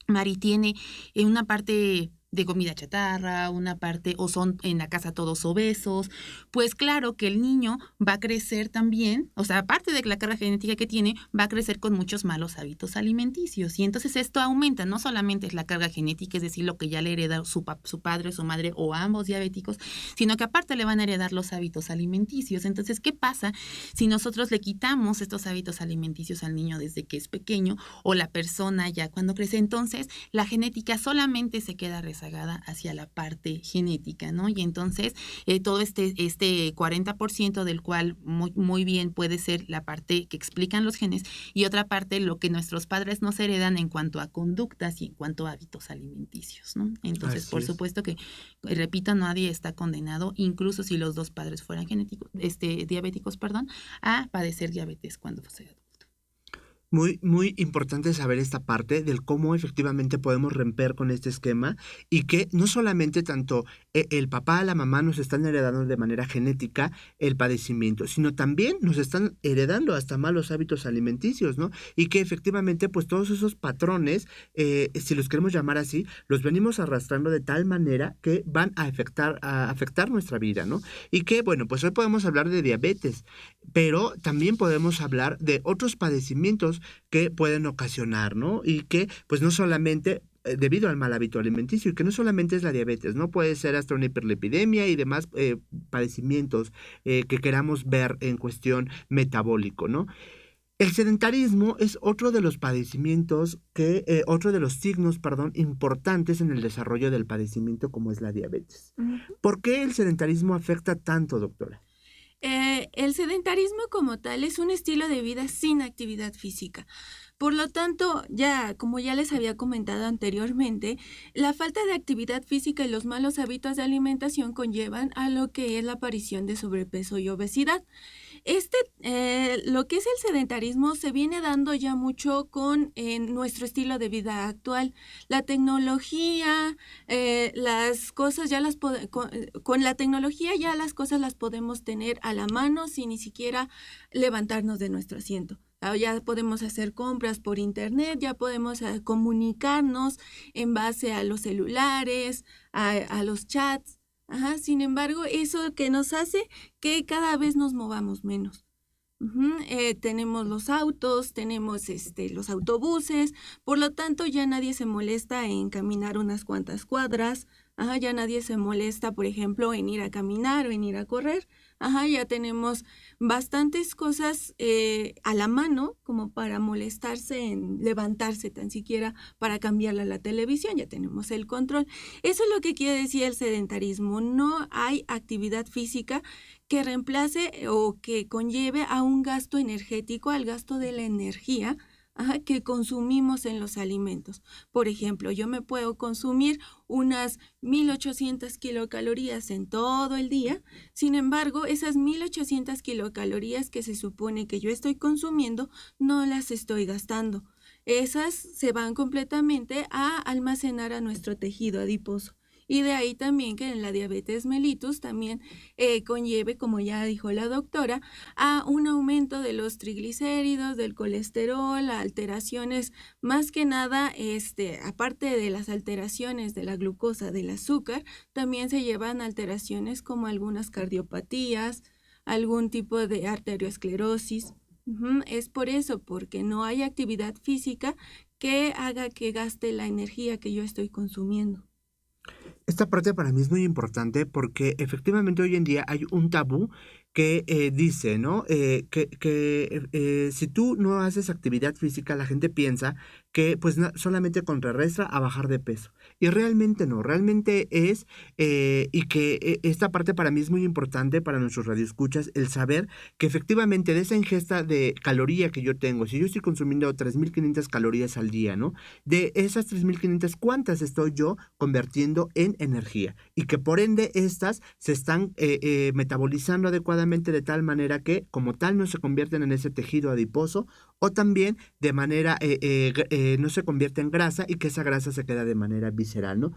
[SPEAKER 7] Mari, tiene una parte de comida chatarra, una parte, o son en la casa todos obesos, pues claro que el niño va a crecer también, o sea, aparte de la carga genética que tiene, va a crecer con muchos malos hábitos alimenticios, y entonces esto aumenta, no solamente es la carga genética, es decir, lo que ya le hereda su padre, su madre, o ambos diabéticos, sino que aparte le van a heredar los hábitos alimenticios. Entonces, ¿qué pasa si nosotros le quitamos estos hábitos alimenticios al niño desde que es pequeño, o la persona ya cuando crece? Entonces, la genética solamente se queda rezagada hacia la parte genética, ¿no? Y entonces todo este 40% del cual muy bien puede ser la parte que explican los genes, y otra parte lo que nuestros padres nos heredan en cuanto a conductas y en cuanto a hábitos alimenticios, ¿no? Entonces,
[SPEAKER 5] Así
[SPEAKER 7] por
[SPEAKER 5] es.
[SPEAKER 7] supuesto que, repito, nadie está condenado, incluso si los dos padres fueran diabéticos, a padecer diabetes cuando sea adulto.
[SPEAKER 5] Muy, muy importante saber esta parte del cómo efectivamente podemos romper con este esquema, y que no solamente tanto el papá, la mamá nos están heredando de manera genética el padecimiento, sino también nos están heredando hasta malos hábitos alimenticios, ¿no? Y que efectivamente pues todos esos patrones, si los queremos llamar así, los venimos arrastrando de tal manera que van a afectar nuestra vida, ¿no? Y que, bueno, pues hoy podemos hablar de diabetes, pero también podemos hablar de otros padecimientos que pueden ocasionar, ¿no? Y que pues no solamente debido al mal hábito alimenticio, y que no solamente es la diabetes, ¿no? Puede ser hasta una hiperlipidemia y demás padecimientos que queramos ver en cuestión metabólico, ¿no? El sedentarismo es otro de los padecimientos otro de los signos, importantes en el desarrollo del padecimiento como es la diabetes. ¿Por qué el sedentarismo afecta tanto, doctora?
[SPEAKER 6] El sedentarismo como tal es un estilo de vida sin actividad física. Por lo tanto, como ya les había comentado anteriormente, la falta de actividad física y los malos hábitos de alimentación conllevan a lo que es la aparición de sobrepeso y obesidad. Lo que es el sedentarismo se viene dando ya mucho con nuestro estilo de vida actual. La tecnología, las cosas con la tecnología ya las cosas las podemos tener a la mano sin ni siquiera levantarnos de nuestro asiento. Ya podemos hacer compras por internet, ya podemos comunicarnos en base a los celulares, a los chats. Sin embargo, eso que nos hace que cada vez nos movamos menos. Tenemos los autos, tenemos los autobuses, por lo tanto ya nadie se molesta en caminar unas cuantas cuadras, ya nadie se molesta, por ejemplo, en ir a caminar o en ir a correr. Ya tenemos bastantes cosas a la mano como para molestarse en levantarse tan siquiera para cambiarle a la televisión, ya tenemos el control. Eso es lo que quiere decir el sedentarismo. No hay actividad física que reemplace o que conlleve a un gasto energético, al gasto de la energía que consumimos en los alimentos. Por ejemplo, yo me puedo consumir unas 1.800 kilocalorías en todo el día. Sin embargo, esas 1.800 kilocalorías que se supone que yo estoy consumiendo, no las estoy gastando. Esas se van completamente a almacenar a nuestro tejido adiposo. Y de ahí también que en la diabetes mellitus también conlleve, como ya dijo la doctora, a un aumento de los triglicéridos, del colesterol, a alteraciones, más que nada, aparte de las alteraciones de la glucosa, del azúcar, también se llevan alteraciones como algunas cardiopatías, algún tipo de arteriosclerosis. Es por eso, porque no hay actividad física que haga que gaste la energía que yo estoy consumiendo.
[SPEAKER 5] Esta parte para mí es muy importante porque efectivamente hoy en día hay un tabú que dice, ¿no? Que si tú no haces actividad física, la gente piensa que pues solamente contrarresta a bajar de peso. Y realmente no, realmente es, y que esta parte para mí es muy importante para nuestros radioescuchas, el saber que efectivamente de esa ingesta de caloría que yo tengo, si yo estoy consumiendo 3.500 calorías al día, ¿no? De esas 3.500, ¿cuántas estoy yo convirtiendo en energía? Y que por ende estas se están metabolizando adecuadamente de tal manera que como tal no se convierten en ese tejido adiposo o también de manera no se convierte en grasa y que esa grasa se queda de manera visceral, ¿no?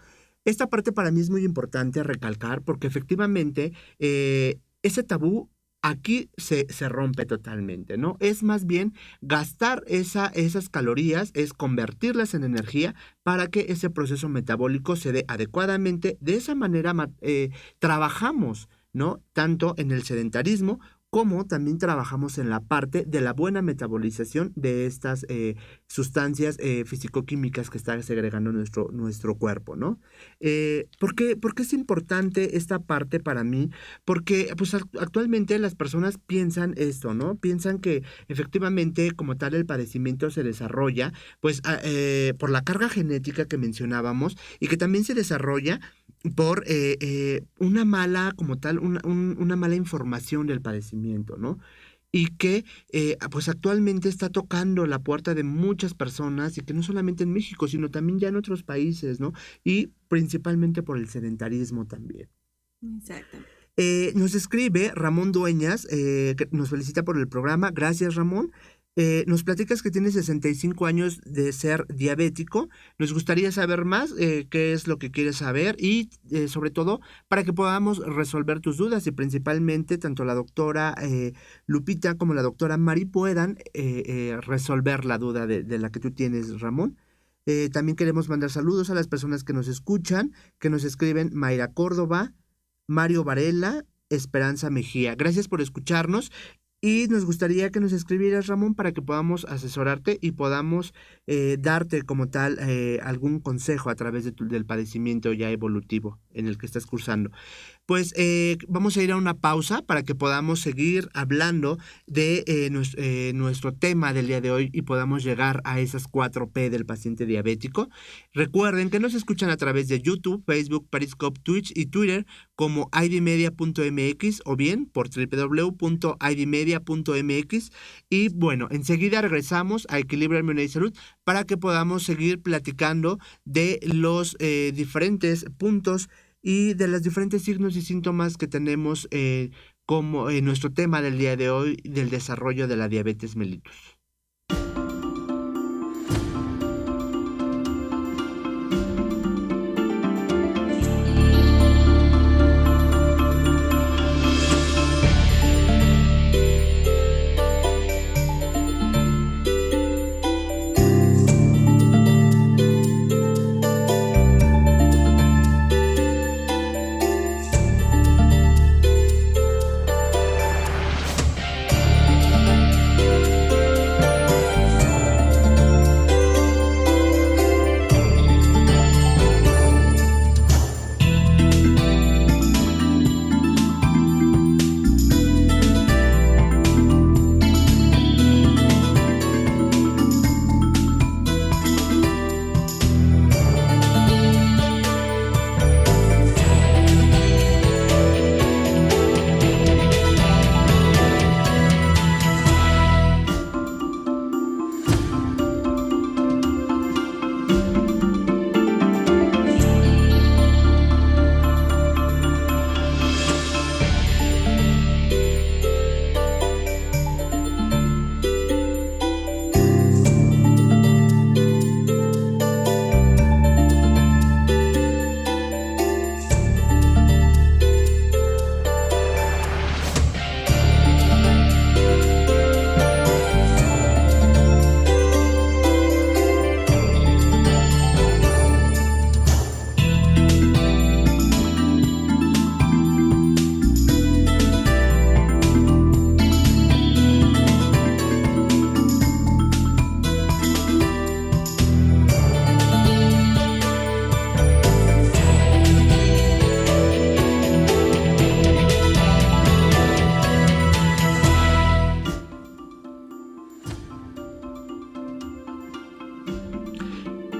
[SPEAKER 5] Esta parte para mí es muy importante recalcar porque efectivamente ese tabú aquí se rompe totalmente, ¿no? Es más bien gastar esas calorías, es convertirlas en energía para que ese proceso metabólico se dé adecuadamente. De esa manera trabajamos, ¿no? Tanto en el sedentarismo como también trabajamos en la parte de la buena metabolización de estas sustancias fisicoquímicas que está segregando nuestro cuerpo, ¿no? ¿Por qué es importante esta parte para mí? Porque pues actualmente las personas piensan esto, ¿no? Piensan que efectivamente como tal el padecimiento se desarrolla pues por la carga genética que mencionábamos y que también se desarrolla por una mala, como tal, una mala información del padecimiento, ¿no? Y que pues actualmente está tocando la puerta de muchas personas y que no solamente en México, sino también ya en otros países, ¿no? Y principalmente por el sedentarismo también.
[SPEAKER 6] Exactamente.
[SPEAKER 5] Nos escribe Ramón Dueñas, que nos felicita por el programa. Gracias, Ramón. Nos platicas que tienes 65 años de ser diabético. Nos gustaría saber más qué es lo que quieres saber y sobre todo para que podamos resolver tus dudas y principalmente tanto la doctora Lupita como la doctora Mari puedan resolver la duda de la que tú tienes, Ramón. También queremos mandar saludos a las personas que nos escuchan, que nos escriben Mayra Córdoba, Mario Varela, Esperanza Mejía. Gracias por escucharnos. Y nos gustaría que nos escribieras, Ramón, para que podamos asesorarte y podamos darte como tal algún consejo a través del padecimiento ya evolutivo en el que estás cursando. Pues vamos a ir a una pausa para que podamos seguir hablando de nuestro tema del día de hoy y podamos llegar a esas 4P del paciente diabético. Recuerden que nos escuchan a través de YouTube, Facebook, Periscope, Twitch y Twitter como idmedia.mx o bien por www.idmedia.mx. Y bueno, enseguida regresamos a Equilibrio, Armonía y Salud para que podamos seguir platicando de los diferentes puntos y de los diferentes signos y síntomas que tenemos como en nuestro tema del día de hoy del desarrollo de la diabetes mellitus.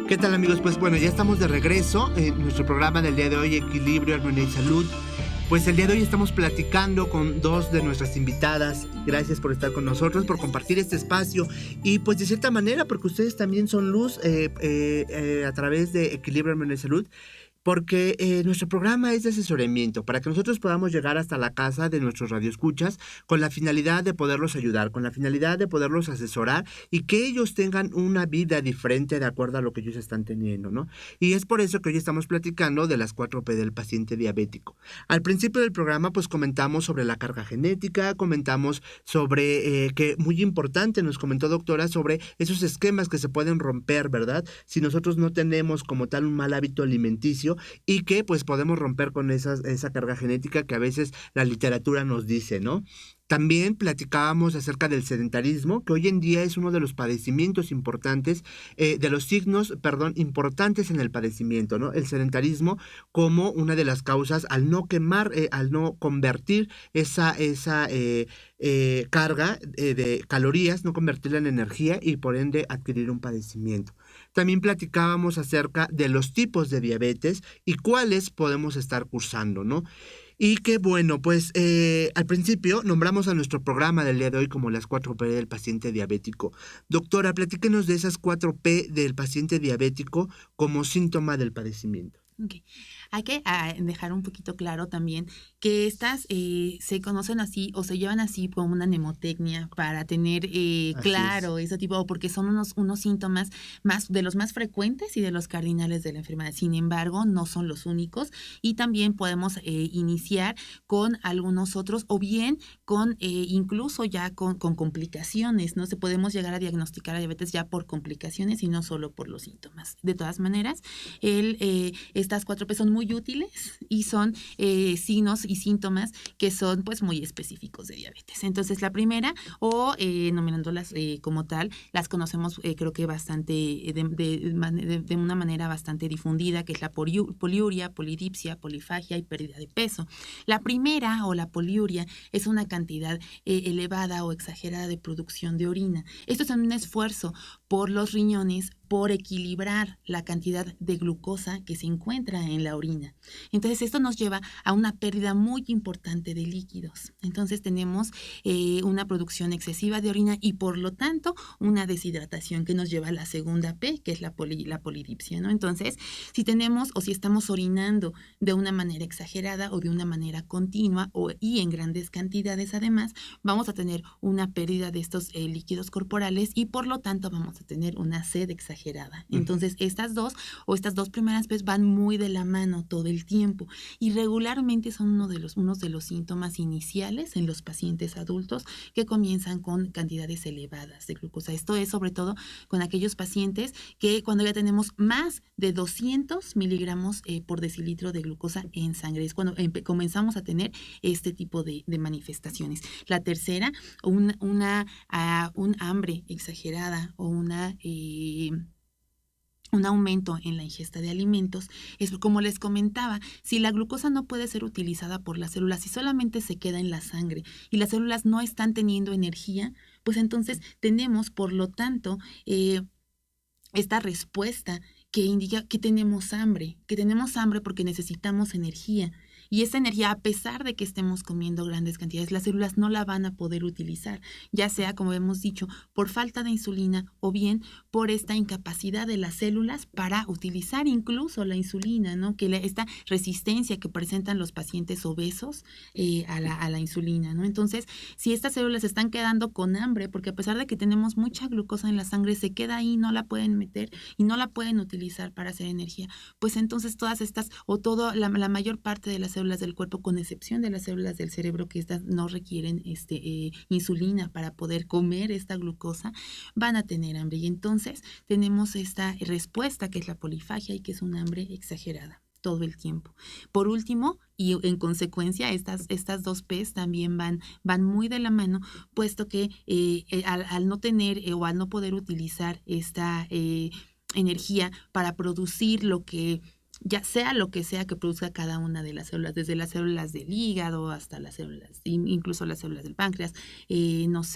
[SPEAKER 5] ¿Qué tal, amigos? Pues bueno, ya estamos de regreso en nuestro programa del día de hoy, Equilibrio, Armonía y Salud. Pues el día de hoy estamos platicando con dos de nuestras invitadas. Gracias por estar con nosotros, por compartir este espacio y pues de cierta manera porque ustedes también son luz a través de Equilibrio, Armonía y Salud. Porque nuestro programa es de asesoramiento para que nosotros podamos llegar hasta la casa de nuestros radioescuchas con la finalidad de poderlos ayudar, con la finalidad de poderlos asesorar y que ellos tengan una vida diferente de acuerdo a lo que ellos están teniendo, ¿no? Y es por eso que hoy estamos platicando de las 4P del paciente diabético. Al principio del programa pues comentamos sobre la carga genética, comentamos sobre que muy importante nos comentó doctora sobre esos esquemas que se pueden romper, ¿verdad? Si nosotros no tenemos como tal un mal hábito alimenticio y que pues podemos romper con esa carga genética que a veces la literatura nos dice, ¿no? También platicábamos acerca del sedentarismo, que hoy en día es uno de los padecimientos importantes, de los signos, importantes en el padecimiento, ¿no? El sedentarismo como una de las causas al no quemar, al no convertir esa carga de calorías, no convertirla en energía y por ende adquirir un padecimiento. También platicábamos acerca de los tipos de diabetes y cuáles podemos estar cursando, ¿no? Y que bueno, pues al principio nombramos a nuestro programa del día de hoy como las 4P del paciente diabético. Doctora, platíquenos de esas 4P del paciente diabético como síntoma del padecimiento.
[SPEAKER 7] Okay. Hay que dejar un poquito claro también que estas se conocen así o se llevan así como una mnemotecnia para tener claro ese tipo, o porque son unos síntomas de los más frecuentes y de los cardinales de la enfermedad. Sin embargo, no son los únicos y también podemos iniciar con algunos otros o bien con incluso ya con complicaciones, ¿no? Podemos llegar a diagnosticar a diabetes ya por complicaciones y no solo por los síntomas. De todas maneras, estas 4P son muy muy útiles y son signos y síntomas que son pues muy específicos de diabetes. Entonces la primera, o nominándolas como tal, las conocemos creo que bastante de una manera bastante difundida, que es la poliuria, polidipsia, polifagia y pérdida de peso. La primera, o la poliuria, es una cantidad elevada o exagerada de producción de orina. Esto es un esfuerzo por los riñones por equilibrar la cantidad de glucosa que se encuentra en la orina. Entonces, esto nos lleva a una pérdida muy importante de líquidos. Entonces, tenemos una producción excesiva de orina y, por lo tanto, una deshidratación que nos lleva a la segunda P, que es la polidipsia, ¿no? Entonces, si tenemos o si estamos orinando de una manera exagerada o de una manera continua y en grandes cantidades, además, vamos a tener una pérdida de estos líquidos corporales y, por lo tanto, vamos a tener una sed exagerada. Entonces, estas dos primeras P's van muy de la mano todo el tiempo y regularmente son unos de los síntomas iniciales en los pacientes adultos que comienzan con cantidades elevadas de glucosa. Esto es sobre todo con aquellos pacientes que cuando ya tenemos más de 200 miligramos por decilitro de glucosa en sangre, es cuando comenzamos a tener este tipo de manifestaciones. La tercera, un hambre exagerada o un aumento en la ingesta de alimentos, es como les comentaba, si la glucosa no puede ser utilizada por las células, si solamente se queda en la sangre y las células no están teniendo energía, pues entonces tenemos, por lo tanto, esta respuesta que indica que tenemos hambre porque necesitamos energía. Y esa energía, a pesar de que estemos comiendo grandes cantidades, las células no la van a poder utilizar, ya sea, como hemos dicho, por falta de insulina o bien por esta incapacidad de las células para utilizar incluso la insulina, ¿no? Esta resistencia que presentan los pacientes obesos a la insulina, ¿no? Entonces, si estas células están quedando con hambre, porque a pesar de que tenemos mucha glucosa en la sangre, se queda ahí, no la pueden meter y no la pueden utilizar para hacer energía, pues entonces todas estas, la mayor parte de las células del cuerpo, con excepción de las células del cerebro, que estas no requieren insulina para poder comer esta glucosa, van a tener hambre. Y entonces tenemos esta respuesta que es la polifagia y que es un hambre exagerada todo el tiempo. Por último, y en consecuencia, estas dos P's también van muy de la mano, puesto que al no tener o al no poder utilizar esta energía para producir lo que sea que produzca cada una de las células, desde las células del hígado hasta las células, incluso las células del páncreas, las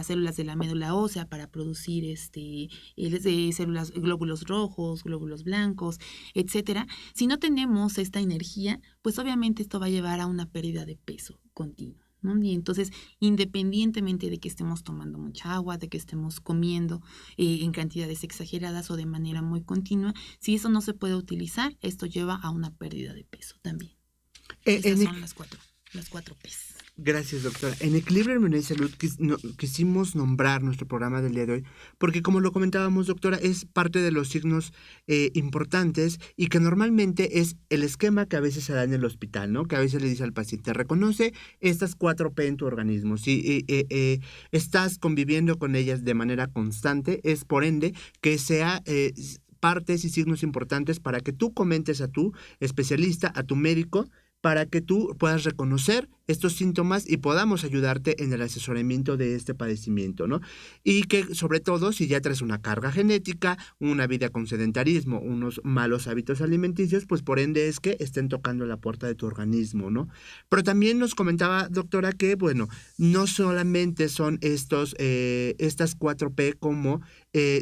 [SPEAKER 7] células de la médula ósea para producir células, glóbulos rojos, glóbulos blancos, etcétera. Si no tenemos esta energía, pues obviamente esto va a llevar a una pérdida de peso continua, ¿no? Y entonces, independientemente de que estemos tomando mucha agua, de que estemos comiendo en cantidades exageradas o de manera muy continua, si eso no se puede utilizar, esto lleva a una pérdida de peso también. Estas son las cuatro P's.
[SPEAKER 5] Gracias, doctora. En Equilibrio Hormonal y Salud quisimos nombrar nuestro programa del día de hoy porque, como lo comentábamos, doctora, es parte de los signos importantes y que normalmente es el esquema que a veces se da en el hospital, ¿no? Que a veces le dice al paciente, reconoce estas 4P en tu organismo. Si estás conviviendo con ellas de manera constante, es por ende que sea partes y signos importantes para que tú comentes a tu especialista, a tu médico, para que tú puedas reconocer estos síntomas y podamos ayudarte en el asesoramiento de este padecimiento, ¿no? Y que, sobre todo, si ya traes una carga genética, una vida con sedentarismo, unos malos hábitos alimenticios, pues por ende es que estén tocando la puerta de tu organismo, ¿no? Pero también nos comentaba, doctora, que, bueno, no solamente son estas 4P como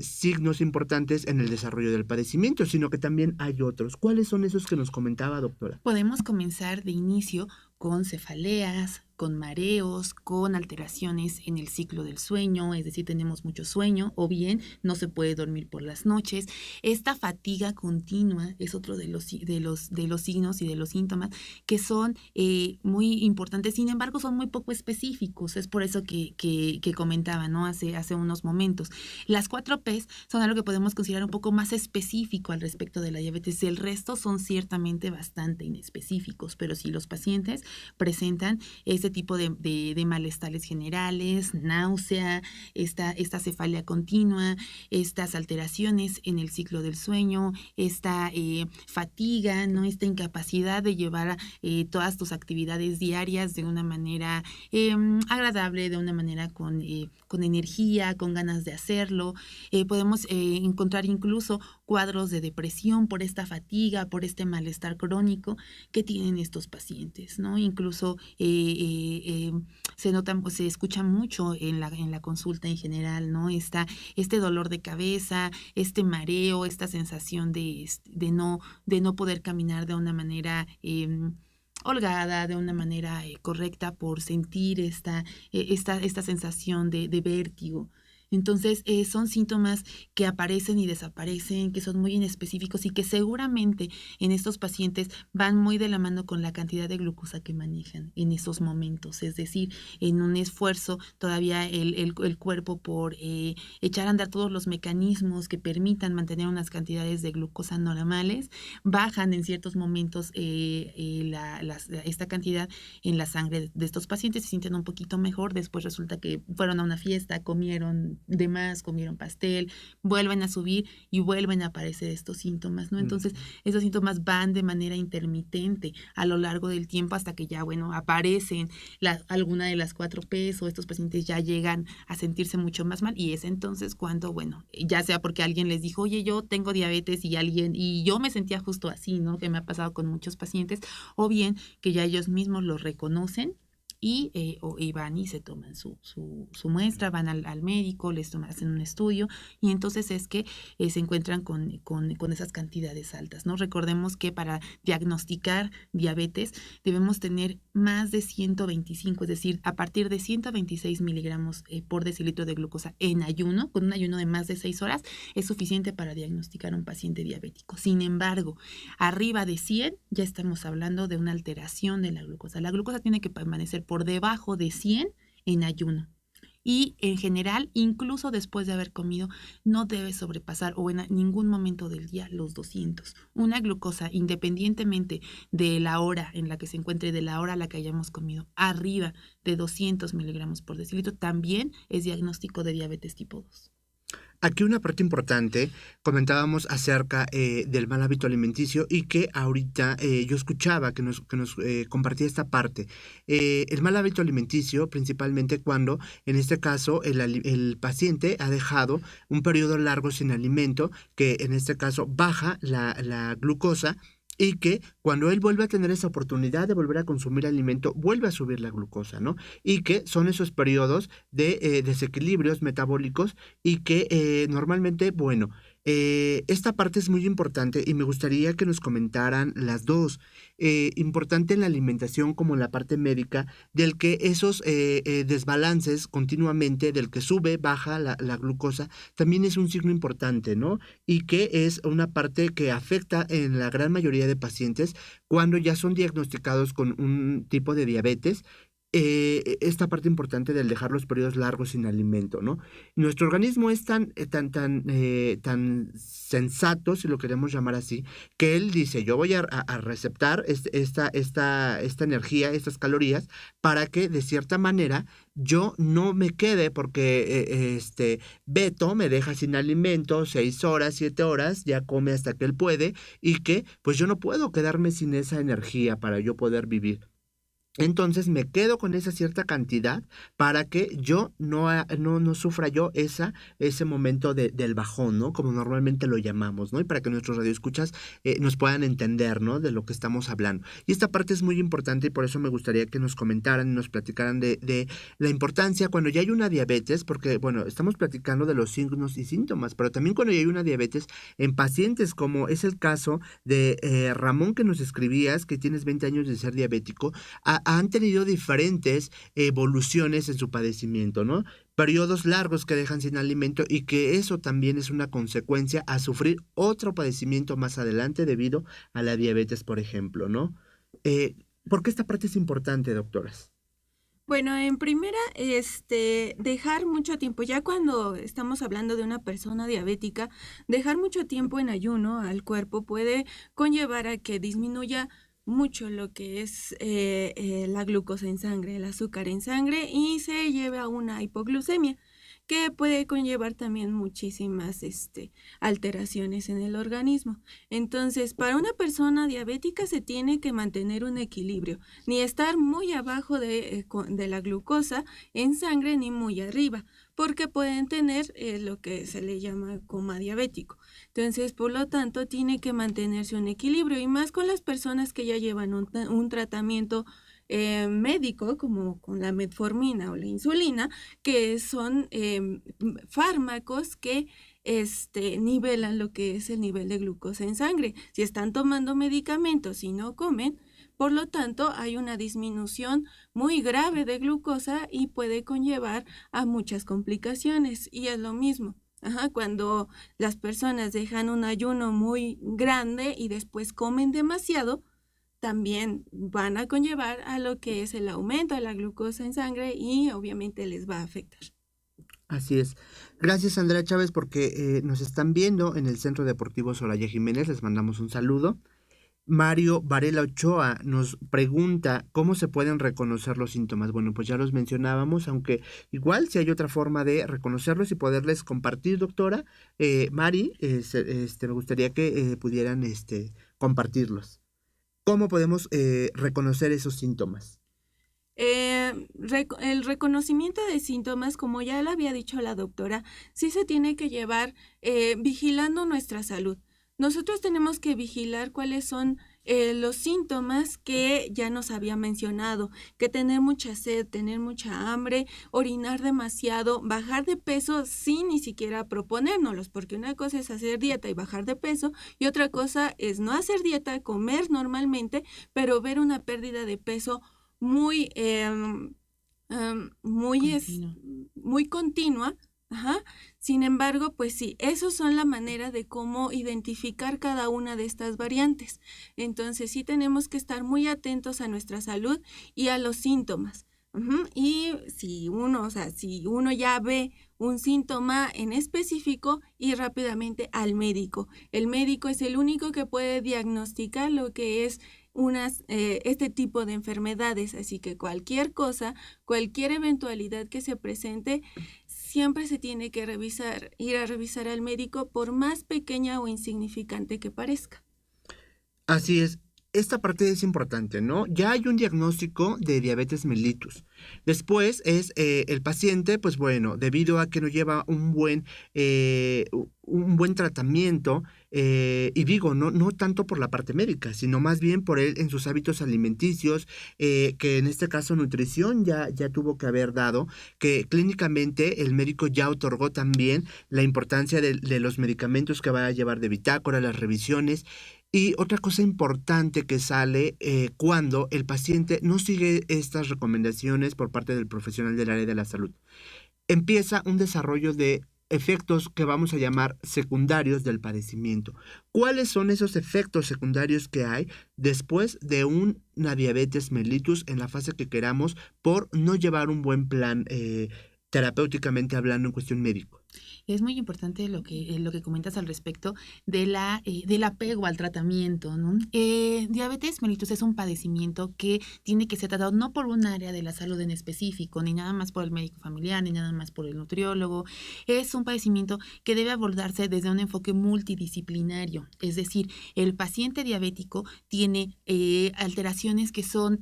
[SPEAKER 5] signos importantes en el desarrollo del padecimiento, sino que también hay otros. ¿Cuáles son esos que nos comentaba, doctora?
[SPEAKER 7] Podemos comenzar de inicio con cefaleas, con mareos, con alteraciones en el ciclo del sueño, es decir, tenemos mucho sueño o bien no se puede dormir por las noches. Esta fatiga continua es otro de los signos y de los síntomas que son muy importantes, sin embargo son muy poco específicos, es por eso que comentaba, ¿no? hace unos momentos. Las 4Ps son algo que podemos considerar un poco más específico al respecto de la diabetes, el resto son ciertamente bastante inespecíficos, pero si los pacientes presentan este tipo de malestares generales, náusea, esta cefalea continua, estas alteraciones en el ciclo del sueño, esta fatiga, ¿no? Esta incapacidad de llevar todas tus actividades diarias de una manera agradable, de una manera con energía, con ganas de hacerlo. Podemos encontrar incluso cuadros de depresión por esta fatiga, por este malestar crónico que tienen estos pacientes, ¿no? Incluso se escucha mucho en la consulta en general, ¿no? Este dolor de cabeza, este mareo, esta sensación de no poder caminar de una manera holgada, de una manera correcta, por sentir esta sensación de vértigo. Entonces, son síntomas que aparecen y desaparecen, que son muy inespecíficos y que seguramente en estos pacientes van muy de la mano con la cantidad de glucosa que manejan en esos momentos. Es decir, en un esfuerzo todavía el cuerpo por echar a andar todos los mecanismos que permitan mantener unas cantidades de glucosa normales, bajan en ciertos momentos esta cantidad en la sangre de estos pacientes, se sienten un poquito mejor, después resulta que fueron a una fiesta, comieron de más, comieron pastel, vuelven a subir y vuelven a aparecer estos síntomas, ¿no? Entonces, esos síntomas van de manera intermitente a lo largo del tiempo hasta que ya, aparecen alguna de las 4 Ps, o estos pacientes ya llegan a sentirse mucho más mal, y es entonces cuando, ya sea porque alguien les dijo, oye, yo tengo diabetes, y yo me sentía justo así, ¿no? Que me ha pasado con muchos pacientes, o bien que ya ellos mismos lo reconocen y van y se toman su muestra, van al médico, hacen un estudio, y entonces es que se encuentran con esas cantidades altas, ¿no? Recordemos que para diagnosticar diabetes debemos tener más de 125, es decir, a partir de 126 miligramos por decilitro de glucosa en ayuno, con un ayuno de más de 6 horas, es suficiente para diagnosticar a un paciente diabético. Sin embargo, arriba de 100 ya estamos hablando de una alteración de la glucosa. La glucosa tiene que permanecer por debajo de 100 en ayuno. Y en general, incluso después de haber comido, no debe sobrepasar o en ningún momento del día los 200. Una glucosa, independientemente de la hora en la que se encuentre, de la hora a la que hayamos comido, arriba de 200 miligramos por decilitro, también es diagnóstico de diabetes tipo 2.
[SPEAKER 5] Aquí una parte importante, comentábamos acerca del mal hábito alimenticio, y que ahorita yo escuchaba que nos compartía esta parte. El mal hábito alimenticio, principalmente cuando, en este caso, el paciente ha dejado un periodo largo sin alimento, que en este caso baja la glucosa, y que cuando él vuelve a tener esa oportunidad de volver a consumir alimento, vuelve a subir la glucosa, ¿no? Y que son esos periodos de desequilibrios metabólicos, y que normalmente, esta parte es muy importante, y me gustaría que nos comentaran las dos. Importante en la alimentación como en la parte médica, del que esos desbalances continuamente, del que sube, baja la glucosa, también es un signo importante, ¿no? Y que es una parte que afecta en la gran mayoría de pacientes cuando ya son diagnosticados con un tipo de diabetes. Esta parte importante del dejar los periodos largos sin alimento, ¿no? Nuestro organismo es tan sensato, si lo queremos llamar así, que él dice, yo voy a receptar esta energía, estas calorías, para que de cierta manera yo no me quede, porque Beto me deja sin alimento 6 horas, 7 horas, ya come hasta que él puede, y que pues yo no puedo quedarme sin esa energía para yo poder vivir. Entonces me quedo con esa cierta cantidad para que yo no sufra yo ese momento del bajón, ¿no? Como normalmente lo llamamos, ¿no? Y para que nuestros radioescuchas nos puedan entender, ¿no? De lo que estamos hablando. Y esta parte es muy importante, y por eso me gustaría que nos comentaran y nos platicaran de la importancia cuando ya hay una diabetes, porque, estamos platicando de los signos y síntomas, pero también cuando ya hay una diabetes en pacientes, como es el caso de Ramón, que nos escribías, que tienes 20 años de ser diabético, han tenido diferentes evoluciones en su padecimiento, ¿no? Periodos largos que dejan sin alimento, y que eso también es una consecuencia a sufrir otro padecimiento más adelante debido a la diabetes, por ejemplo, ¿no? ¿Por qué esta parte es importante, doctoras?
[SPEAKER 6] Bueno, en primera, dejar mucho tiempo, ya cuando estamos hablando de una persona diabética, dejar mucho tiempo en ayuno al cuerpo puede conllevar a que disminuya mucho lo que es la glucosa en sangre, el azúcar en sangre, y se lleva a una hipoglucemia, que puede conllevar también muchísimas alteraciones en el organismo. Entonces, para una persona diabética se tiene que mantener un equilibrio, ni estar muy abajo de la glucosa en sangre ni muy arriba, porque pueden tener lo que se le llama coma diabético. Entonces, por lo tanto, tiene que mantenerse un equilibrio, y más con las personas que ya llevan un tratamiento médico, como con la metformina o la insulina, que son fármacos que nivelan lo que es el nivel de glucosa en sangre. Si están tomando medicamentos y no comen, por lo tanto, hay una disminución muy grave de glucosa y puede conllevar a muchas complicaciones. Y es lo mismo. Cuando las personas dejan un ayuno muy grande y después comen demasiado, también van a conllevar a lo que es el aumento de la glucosa en sangre y obviamente les va a afectar.
[SPEAKER 5] Así es. Gracias, Andrea Chávez, porque nos están viendo en el Centro Deportivo Soraya Jiménez. Les mandamos un saludo. Mario Varela Ochoa nos pregunta cómo se pueden reconocer los síntomas. Bueno, pues ya los mencionábamos, aunque igual si hay otra forma de reconocerlos y poderles compartir, doctora. Mari, me gustaría que pudieran compartirlos. ¿Cómo podemos reconocer esos síntomas?
[SPEAKER 6] El reconocimiento de síntomas, como ya lo había dicho la doctora, sí se tiene que llevar vigilando nuestra salud. Nosotros tenemos que vigilar cuáles son los síntomas que ya nos había mencionado, que tener mucha sed, tener mucha hambre, orinar demasiado, bajar de peso sin ni siquiera proponérnoslos, porque una cosa es hacer dieta y bajar de peso y otra cosa es no hacer dieta, comer normalmente, pero ver una pérdida de peso muy continua. Sin embargo, pues sí, esos son la manera de cómo identificar cada una de estas variantes. Entonces sí tenemos que estar muy atentos a nuestra salud y a los síntomas. Y si uno ya ve un síntoma en específico, ir rápidamente al médico. El médico es el único que puede diagnosticar lo que es este tipo de enfermedades, así que cualquier cosa, cualquier eventualidad que se presente, siempre se tiene que ir a revisar al médico, por más pequeña o insignificante que parezca.
[SPEAKER 5] Así es. Esta parte es importante, ¿no? Ya hay un diagnóstico de diabetes mellitus. Después es el paciente, pues bueno, debido a que no lleva un buen tratamiento, y digo, no tanto por la parte médica, sino más bien por él en sus hábitos alimenticios, que en este caso nutrición ya tuvo que haber dado, que clínicamente el médico ya otorgó también la importancia de los medicamentos que va a llevar de bitácora, las revisiones. Y otra cosa importante que sale cuando el paciente no sigue estas recomendaciones por parte del profesional del área de la salud. Empieza un desarrollo de efectos que vamos a llamar secundarios del padecimiento. ¿Cuáles son esos efectos secundarios que hay después de una diabetes mellitus en la fase que queramos por no llevar un buen plan terapéuticamente hablando en cuestión médico?
[SPEAKER 7] Es muy importante lo que comentas al respecto del apego al tratamiento, ¿no? Diabetes mellitus es un padecimiento que tiene que ser tratado no por un área de la salud en específico, ni nada más por el médico familiar, ni nada más por el nutriólogo. Es un padecimiento que debe abordarse desde un enfoque multidisciplinario, es decir, el paciente diabético tiene alteraciones que son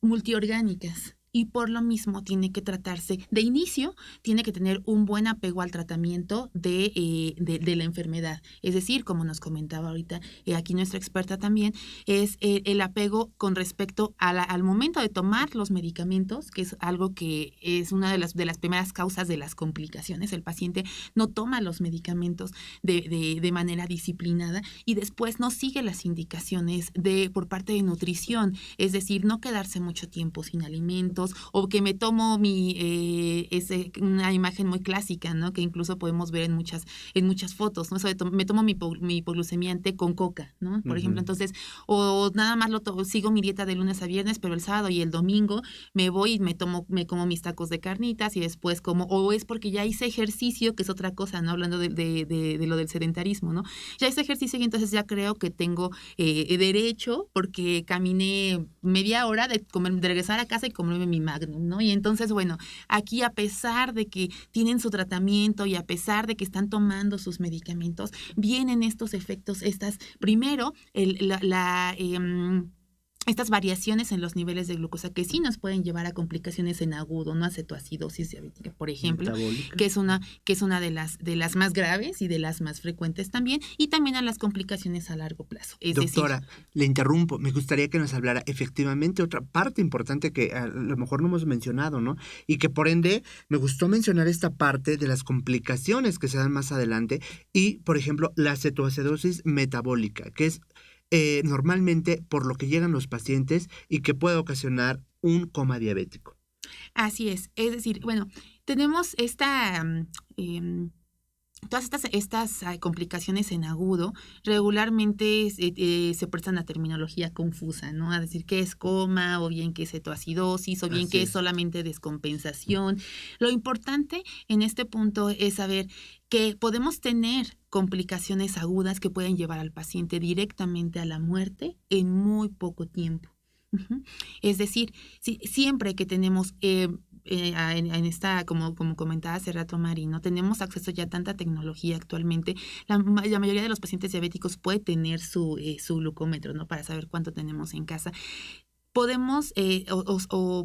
[SPEAKER 7] multiorgánicas. Y por lo mismo tiene que tratarse, de inicio, tiene que tener un buen apego al tratamiento de la enfermedad. Es decir, como nos comentaba ahorita aquí nuestra experta también, es el apego con respecto al momento de tomar los medicamentos, que es algo que es una de las primeras causas de las complicaciones. El paciente no toma los medicamentos de manera disciplinada y después no sigue las indicaciones por parte de nutrición. Es decir, no quedarse mucho tiempo sin alimentos, medicamentos, o que me tomo una imagen muy clásica, ¿no? Que incluso podemos ver en muchas fotos, ¿no? Eso me tomo mi hipoglucemia ante con coca, ¿no? Por ejemplo, entonces, o nada más sigo mi dieta de lunes a viernes, pero el sábado y el domingo me voy y me como mis tacos de carnitas y después o es porque ya hice ejercicio, que es otra cosa, ¿no? Hablando de lo del sedentarismo, ¿no? Ya hice ejercicio y entonces ya creo que tengo derecho, porque caminé media hora de regresar a casa y comerme mi Magnum, ¿no? Y entonces, bueno, aquí a pesar de que tienen su tratamiento y a pesar de que están tomando sus medicamentos, vienen estos efectos, primero, estas variaciones en los niveles de glucosa que sí nos pueden llevar a complicaciones en agudo, ¿no? Acetoacidosis diabética, por ejemplo, que es una de las más graves y de las más frecuentes también, y también a las complicaciones a largo plazo.
[SPEAKER 5] Doctora, le interrumpo, me gustaría que nos hablara efectivamente otra parte importante que a lo mejor no hemos mencionado, ¿no? Y que por ende me gustó mencionar esta parte de las complicaciones que se dan más adelante y, por ejemplo, la acetoacidosis metabólica, que es normalmente por lo que llegan los pacientes y que puede ocasionar un coma diabético.
[SPEAKER 7] Así es decir, bueno, tenemos todas estas complicaciones en agudo regularmente se prestan a terminología confusa, ¿no? A decir que es coma, o bien que es cetoacidosis, o bien que es solamente descompensación. Lo importante en este punto es saber que podemos tener complicaciones agudas que pueden llevar al paciente directamente a la muerte en muy poco tiempo. Es decir, siempre que tenemos en esta, como comentaba hace rato Mari, ¿no? Tenemos acceso ya a tanta tecnología actualmente. La mayoría de los pacientes diabéticos puede tener su glucómetro, ¿no? Para saber cuánto tenemos en casa. Podemos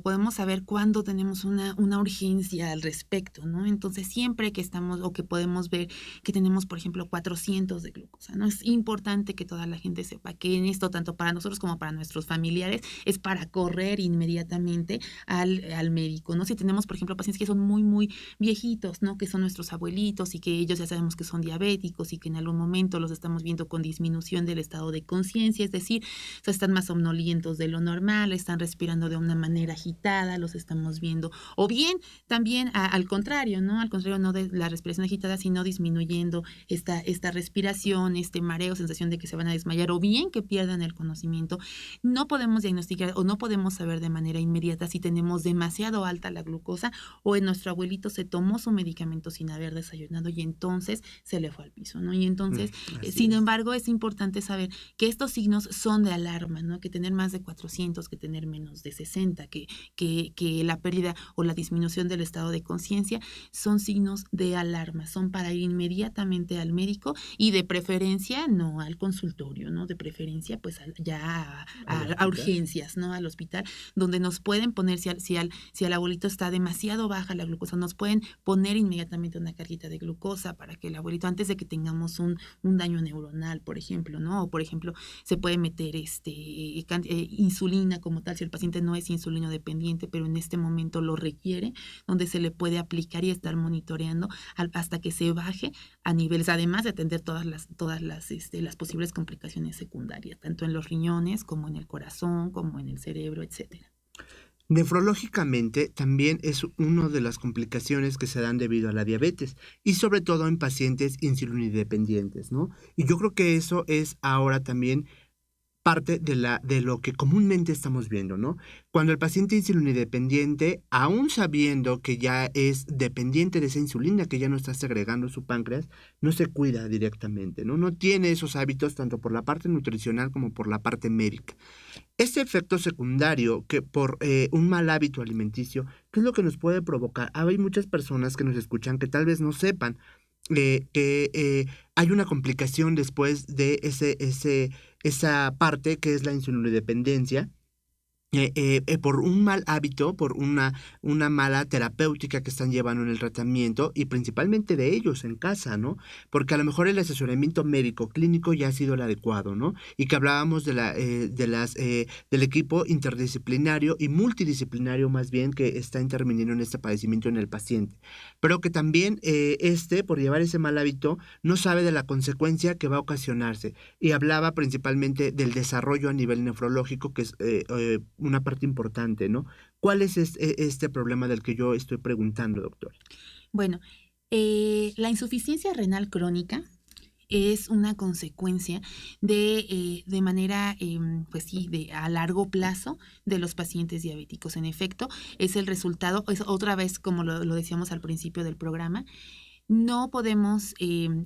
[SPEAKER 7] podemos saber cuándo tenemos una urgencia al respecto, ¿no? Entonces, siempre que estamos o que podemos ver que tenemos, por ejemplo, 400 de glucosa, ¿no? Es importante que toda la gente sepa que en esto, tanto para nosotros como para nuestros familiares, es para correr inmediatamente al médico, ¿no? Si tenemos, por ejemplo, pacientes que son muy, muy viejitos, ¿no? Que son nuestros abuelitos y que ellos ya sabemos que son diabéticos y que en algún momento los estamos viendo con disminución del estado de conciencia, es decir, están más somnolientos de lo normal, están respirando de una manera agitada, los estamos viendo, o bien también al contrario, ¿no? Al contrario, no de la respiración agitada, sino disminuyendo esta respiración, mareo, sensación de que se van a desmayar, o bien que pierdan el conocimiento. No podemos diagnosticar o no podemos saber de manera inmediata si tenemos demasiado alta la glucosa o en nuestro abuelito se tomó su medicamento sin haber desayunado y entonces se le fue al piso, ¿no? Y entonces, sin embargo, es importante saber que estos signos son de alarma, ¿no? Que tener más de 400, que tener menos de 60, que la pérdida o la disminución del estado de conciencia son signos de alarma, son para ir inmediatamente al médico y de preferencia no al consultorio, ¿no? De preferencia pues a urgencias, ¿no? Al hospital, donde nos pueden poner, si al abuelito está demasiado baja la glucosa, nos pueden poner inmediatamente una carguita de glucosa para que el abuelito, antes de que tengamos un daño neuronal, por ejemplo, ¿no? O por ejemplo, se puede meter insulina como tal, si el paciente no es insulino dependiente, pero en este momento lo requiere, donde se le puede aplicar y estar monitoreando hasta que se baje a niveles, además de atender todas las posibles complicaciones secundarias, tanto en los riñones como en el corazón, como en el cerebro, etcétera.
[SPEAKER 5] Nefrológicamente también es una de las complicaciones que se dan debido a la diabetes y sobre todo en pacientes insulinodependientes, ¿no? Y yo creo que eso es ahora también parte de lo que comúnmente estamos viendo, ¿no? Cuando el paciente insulinodependiente, aún sabiendo que ya es dependiente de esa insulina, que ya no está segregando su páncreas, no se cuida directamente, ¿no? No tiene esos hábitos tanto por la parte nutricional como por la parte médica. Este efecto secundario que por un mal hábito alimenticio, ¿qué es lo que nos puede provocar? Hay muchas personas que nos escuchan que tal vez no sepan que hay una complicación después de esa parte que es la insulinodependencia. Por un mal hábito, por una mala terapéutica que están llevando en el tratamiento y principalmente de ellos en casa, ¿no? Porque a lo mejor el asesoramiento médico clínico ya ha sido el adecuado, ¿no? Y que hablábamos del equipo interdisciplinario y multidisciplinario más bien que está interviniendo en este padecimiento en el paciente. Pero que también por llevar ese mal hábito, no sabe de la consecuencia que va a ocasionarse. Y hablaba principalmente del desarrollo a nivel nefrológico, que es una parte importante, ¿no? ¿Cuál es este problema del que yo estoy preguntando, doctor?
[SPEAKER 7] Bueno, la insuficiencia renal crónica es una consecuencia de manera, pues sí, a largo plazo de los pacientes diabéticos. En efecto, es el resultado, es otra vez, como lo decíamos al principio del programa, no podemos,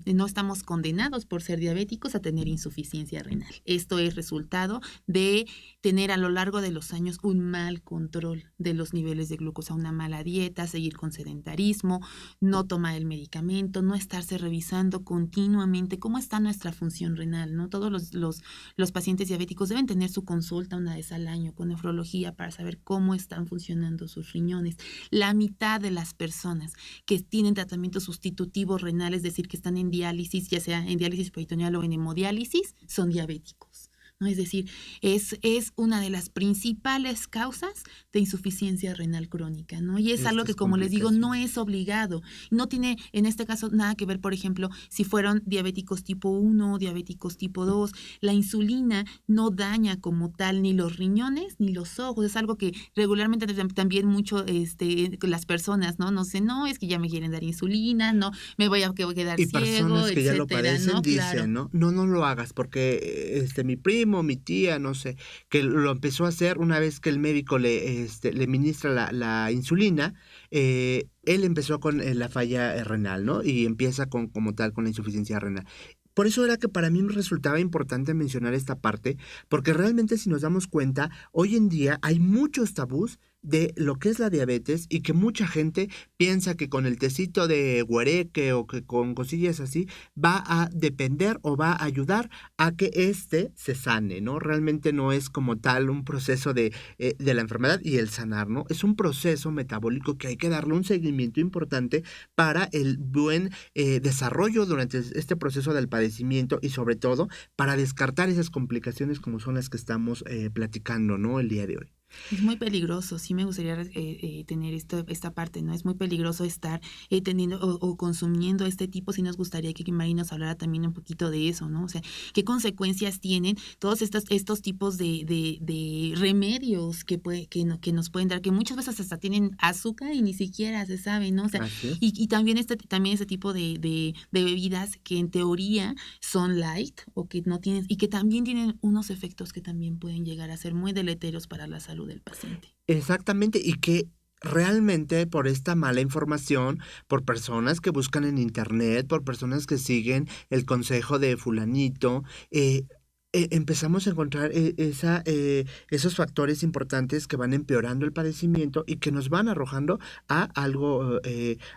[SPEAKER 7] no estamos condenados por ser diabéticos a tener insuficiencia renal. Esto es resultado de tener a lo largo de los años un mal control de los niveles de glucosa, una mala dieta, seguir con sedentarismo, no tomar el medicamento, no estarse revisando continuamente cómo está nuestra función renal, ¿no? Todos los pacientes diabéticos deben tener su consulta una vez al año con nefrología para saber cómo están funcionando sus riñones. La mitad de las personas que tienen tratamiento sustitutivo renal, es decir, que están en diálisis, ya sea en diálisis peritoneal o en hemodiálisis, son diabéticos, ¿no? Es decir, es una de las principales causas de insuficiencia renal crónica, ¿no? Y es algo que, como les digo, no es obligado. No tiene, en este caso, nada que ver, por ejemplo, si fueron diabéticos tipo 1 o diabéticos tipo 2. La insulina no daña como tal ni los riñones ni los ojos. Es algo que regularmente también mucho las personas, ¿no? No sé, no, es que ya me quieren dar insulina, no, me voy a quedar ciego,
[SPEAKER 5] personas que
[SPEAKER 7] etcétera,
[SPEAKER 5] ya lo padecen,
[SPEAKER 7] ¿no?
[SPEAKER 5] dicen,
[SPEAKER 7] Claro.
[SPEAKER 5] no lo hagas porque mi primo, mi tía, no sé, que lo empezó a hacer una vez que el médico le ministra la insulina, él empezó con la falla renal, ¿no? Y empieza como tal con la insuficiencia renal. Por eso era que para mí me resultaba importante mencionar esta parte, porque realmente si nos damos cuenta, hoy en día hay muchos tabús de lo que es la diabetes y que mucha gente piensa que con el tecito de guareque o que con cosillas así va a depender o va a ayudar a que se sane, ¿no? Realmente no es como tal un proceso de la enfermedad y el sanar, ¿no? Es un proceso metabólico que hay que darle un seguimiento importante para el buen desarrollo durante este proceso del padecimiento y sobre todo para descartar esas complicaciones como son las que estamos platicando, ¿no? El día de hoy.
[SPEAKER 7] Es muy peligroso, sí me gustaría tener esta parte, ¿no? Es muy peligroso estar teniendo o consumiendo este tipo, sí nos gustaría que Mari nos hablara también un poquito de eso, ¿no? O sea, ¿qué consecuencias tienen todos estos tipos de remedios que nos pueden dar, que muchas veces hasta tienen azúcar y ni siquiera se sabe, ¿no? O sea, y también este tipo de bebidas que en teoría son light o que no tienen, y que también tienen unos efectos que también pueden llegar a ser muy deleterios para la salud del paciente.
[SPEAKER 5] Exactamente, y que realmente por esta mala información, por personas que buscan en internet, por personas que siguen el consejo de fulanito, empezamos a encontrar esos factores importantes que van empeorando el padecimiento y que nos van arrojando a algo,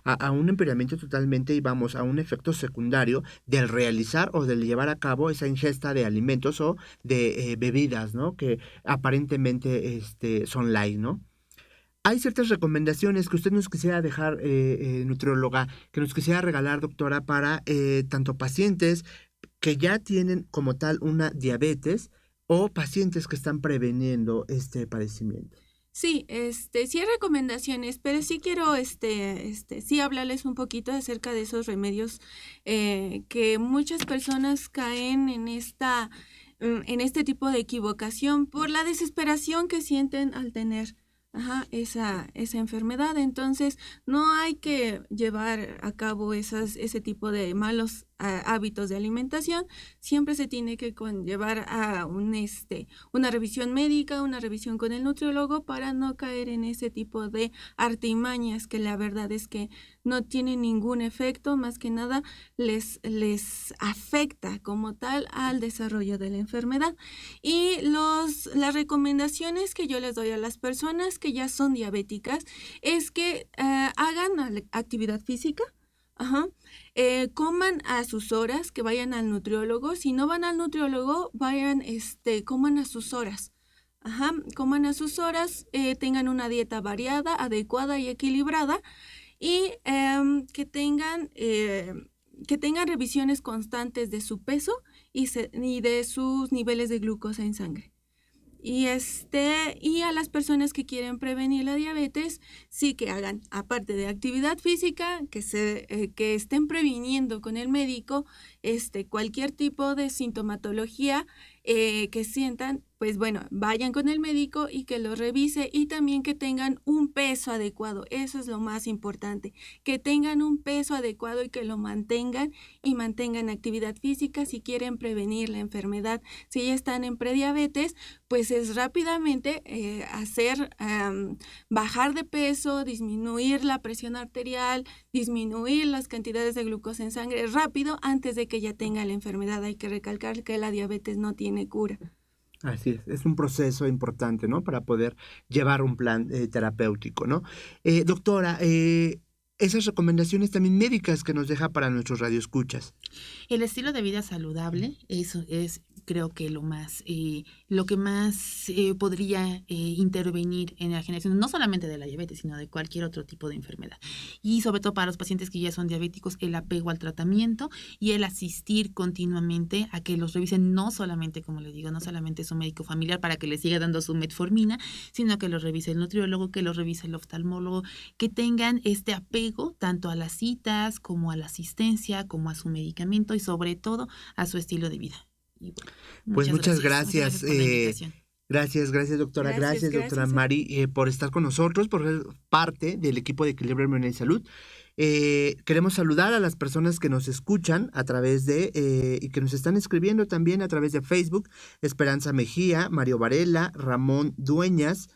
[SPEAKER 5] a un empeoramiento totalmente y vamos a un efecto secundario del realizar o del llevar a cabo esa ingesta de alimentos o de bebidas, ¿no? Que aparentemente son light, ¿no? Hay ciertas recomendaciones que usted nos quisiera dejar, nutrióloga, que nos quisiera regalar, doctora, para tanto pacientes que ya tienen como tal una diabetes o pacientes que están preveniendo este padecimiento.
[SPEAKER 6] Sí, sí hay recomendaciones, pero sí quiero, sí hablarles un poquito acerca de esos remedios que muchas personas caen en este tipo de equivocación por la desesperación que sienten al tener esa enfermedad. Entonces, no hay que llevar a cabo ese tipo de malos hábitos de alimentación. Siempre se tiene que llevar a una revisión médica, una revisión con el nutriólogo para no caer en ese tipo de artimañas que la verdad es que no tienen ningún efecto, más que nada les afecta como tal al desarrollo de la enfermedad. Y las recomendaciones que yo les doy a las personas que ya son diabéticas es que hagan actividad física, coman a sus horas, que vayan al nutriólogo. Si no van al nutriólogo, vayan, coman a sus horas. Coman a sus horas, tengan una dieta variada, adecuada y equilibrada y que tengan revisiones constantes de su peso y de sus niveles de glucosa en sangre. Y a las personas que quieren prevenir la diabetes, sí que hagan, aparte de actividad física, que estén previniendo con el médico cualquier tipo de sintomatología que sientan, pues bueno, vayan con el médico y que lo revise, y también que tengan un peso adecuado. Eso es lo más importante, que tengan un peso adecuado y que lo mantengan, y mantengan actividad física si quieren prevenir la enfermedad. Si ya están en prediabetes, pues es rápidamente bajar de peso, disminuir la presión arterial, disminuir las cantidades de glucosa en sangre rápido antes de que ya tenga la enfermedad. Hay que recalcar que la diabetes no tiene cura.
[SPEAKER 5] Así es un proceso importante, ¿no? Para poder llevar un plan terapéutico, ¿no? Doctora, esas recomendaciones también médicas que nos deja para nuestros radioescuchas.
[SPEAKER 7] El estilo de vida saludable, eso es, creo que lo que más podría intervenir en la generación, no solamente de la diabetes, sino de cualquier otro tipo de enfermedad. Y sobre todo para los pacientes que ya son diabéticos, el apego al tratamiento y el asistir continuamente a que los revisen, no solamente, como les digo, no solamente su médico familiar para que les siga dando su metformina, sino que los revise el nutriólogo, que los revise el oftalmólogo, que tengan este apego tanto a las citas como a la asistencia, como a su medicamento y sobre todo a su estilo de vida. Y bueno,
[SPEAKER 5] pues muchas gracias.
[SPEAKER 7] Muchas gracias por la invitación.
[SPEAKER 5] Gracias, doctora. Gracias, doctora Mari, por estar con nosotros, por ser parte del equipo de Equilibrio Hormonal y Salud. Queremos saludar a las personas que nos escuchan a través de, y que nos están escribiendo también a través de Facebook: Esperanza Mejía, Mario Varela, Ramón Dueñas,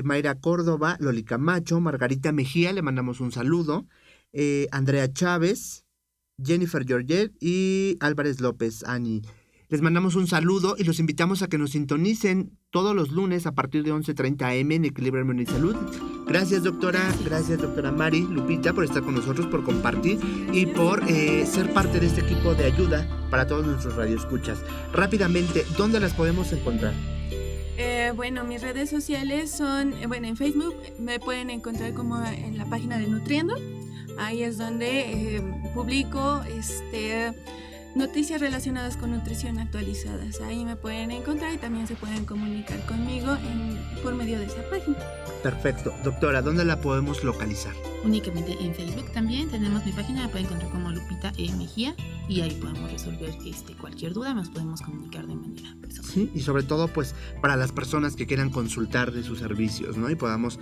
[SPEAKER 5] Mayra Córdoba, Loli Camacho, Margarita Mejía, le mandamos un saludo, Andrea Chávez, Jennifer Georget y Álvarez López Ani. Les mandamos un saludo y los invitamos a que nos sintonicen todos los lunes a partir de 11:30 am en Equilibrio Hormonal y Salud. Gracias, doctora. Gracias, doctora Mari, Lupita, por estar con nosotros, por compartir y por ser parte de este equipo de ayuda para todos nuestros radioescuchas. Rápidamente, ¿dónde las podemos encontrar?
[SPEAKER 6] Bueno, mis redes sociales son, en Facebook me pueden encontrar como en la página de Nutriendo. Ahí es donde publico noticias relacionadas con nutrición actualizadas. Ahí me pueden encontrar y también se pueden comunicar conmigo por medio de esa página.
[SPEAKER 5] Perfecto. Doctora, ¿dónde la podemos localizar?
[SPEAKER 7] Únicamente en Facebook también tenemos mi página, me pueden encontrar como Lupita Mejía, y ahí podemos resolver cualquier duda, nos podemos comunicar de manera personal.
[SPEAKER 5] Sí, y sobre todo pues para las personas que quieran consultar de sus servicios, ¿no? Y podamos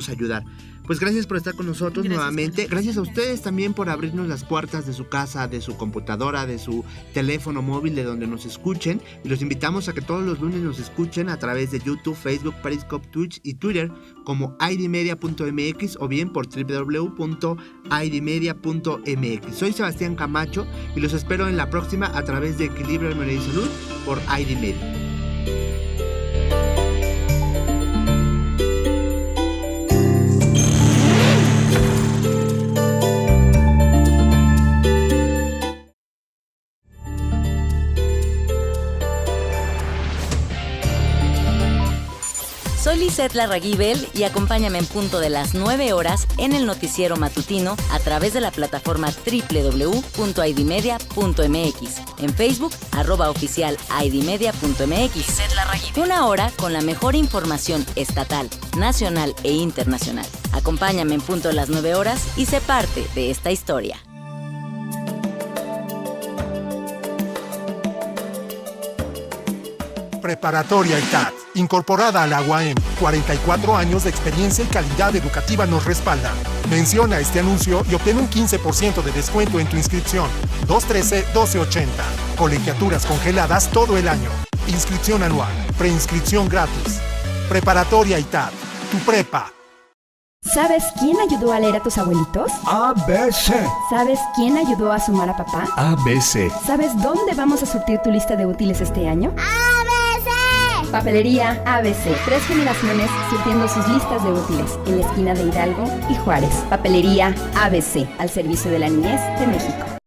[SPEAKER 5] ayudar. Pues gracias por estar con nosotros nuevamente. Gracias a ustedes también por abrirnos las puertas de su casa, de su computadora, de su teléfono móvil, de donde nos escuchen. Y los invitamos a que todos los lunes nos escuchen a través de YouTube, Facebook, Periscope, Twitch y Twitter como idmedia.mx o bien por www.idmedia.mx. Soy Sebastián Camacho y los espero en la próxima a través de Equilibrio Hormonal y Salud por ID Media.
[SPEAKER 1] Soy Lisette Larraguibel y acompáñame en punto de las 9 horas en el noticiero matutino a través de la plataforma www.idmedia.mx, en Facebook, @oficial idmedia.mx. Una hora con la mejor información estatal, nacional e internacional. Acompáñame en punto de las 9 horas y sé parte de esta historia.
[SPEAKER 2] Preparatoria ITAD, incorporada a la UAM. 44 años de experiencia y calidad educativa nos respaldan. Menciona este anuncio y obtén un 15% de descuento en tu inscripción. 213-1280. Colegiaturas congeladas todo el año. Inscripción anual. Preinscripción gratis. Preparatoria ITAD. Tu prepa.
[SPEAKER 8] ¿Sabes quién ayudó a leer a tus abuelitos?
[SPEAKER 9] ABC.
[SPEAKER 8] ¿Sabes quién ayudó a sumar a papá?
[SPEAKER 9] ABC.
[SPEAKER 8] ¿Sabes dónde vamos a surtir tu lista de útiles este año?
[SPEAKER 10] ABC.
[SPEAKER 8] Papelería ABC. 3 generaciones surtiendo sus listas de útiles en la esquina de Hidalgo y Juárez. Papelería ABC, al servicio de la niñez de México.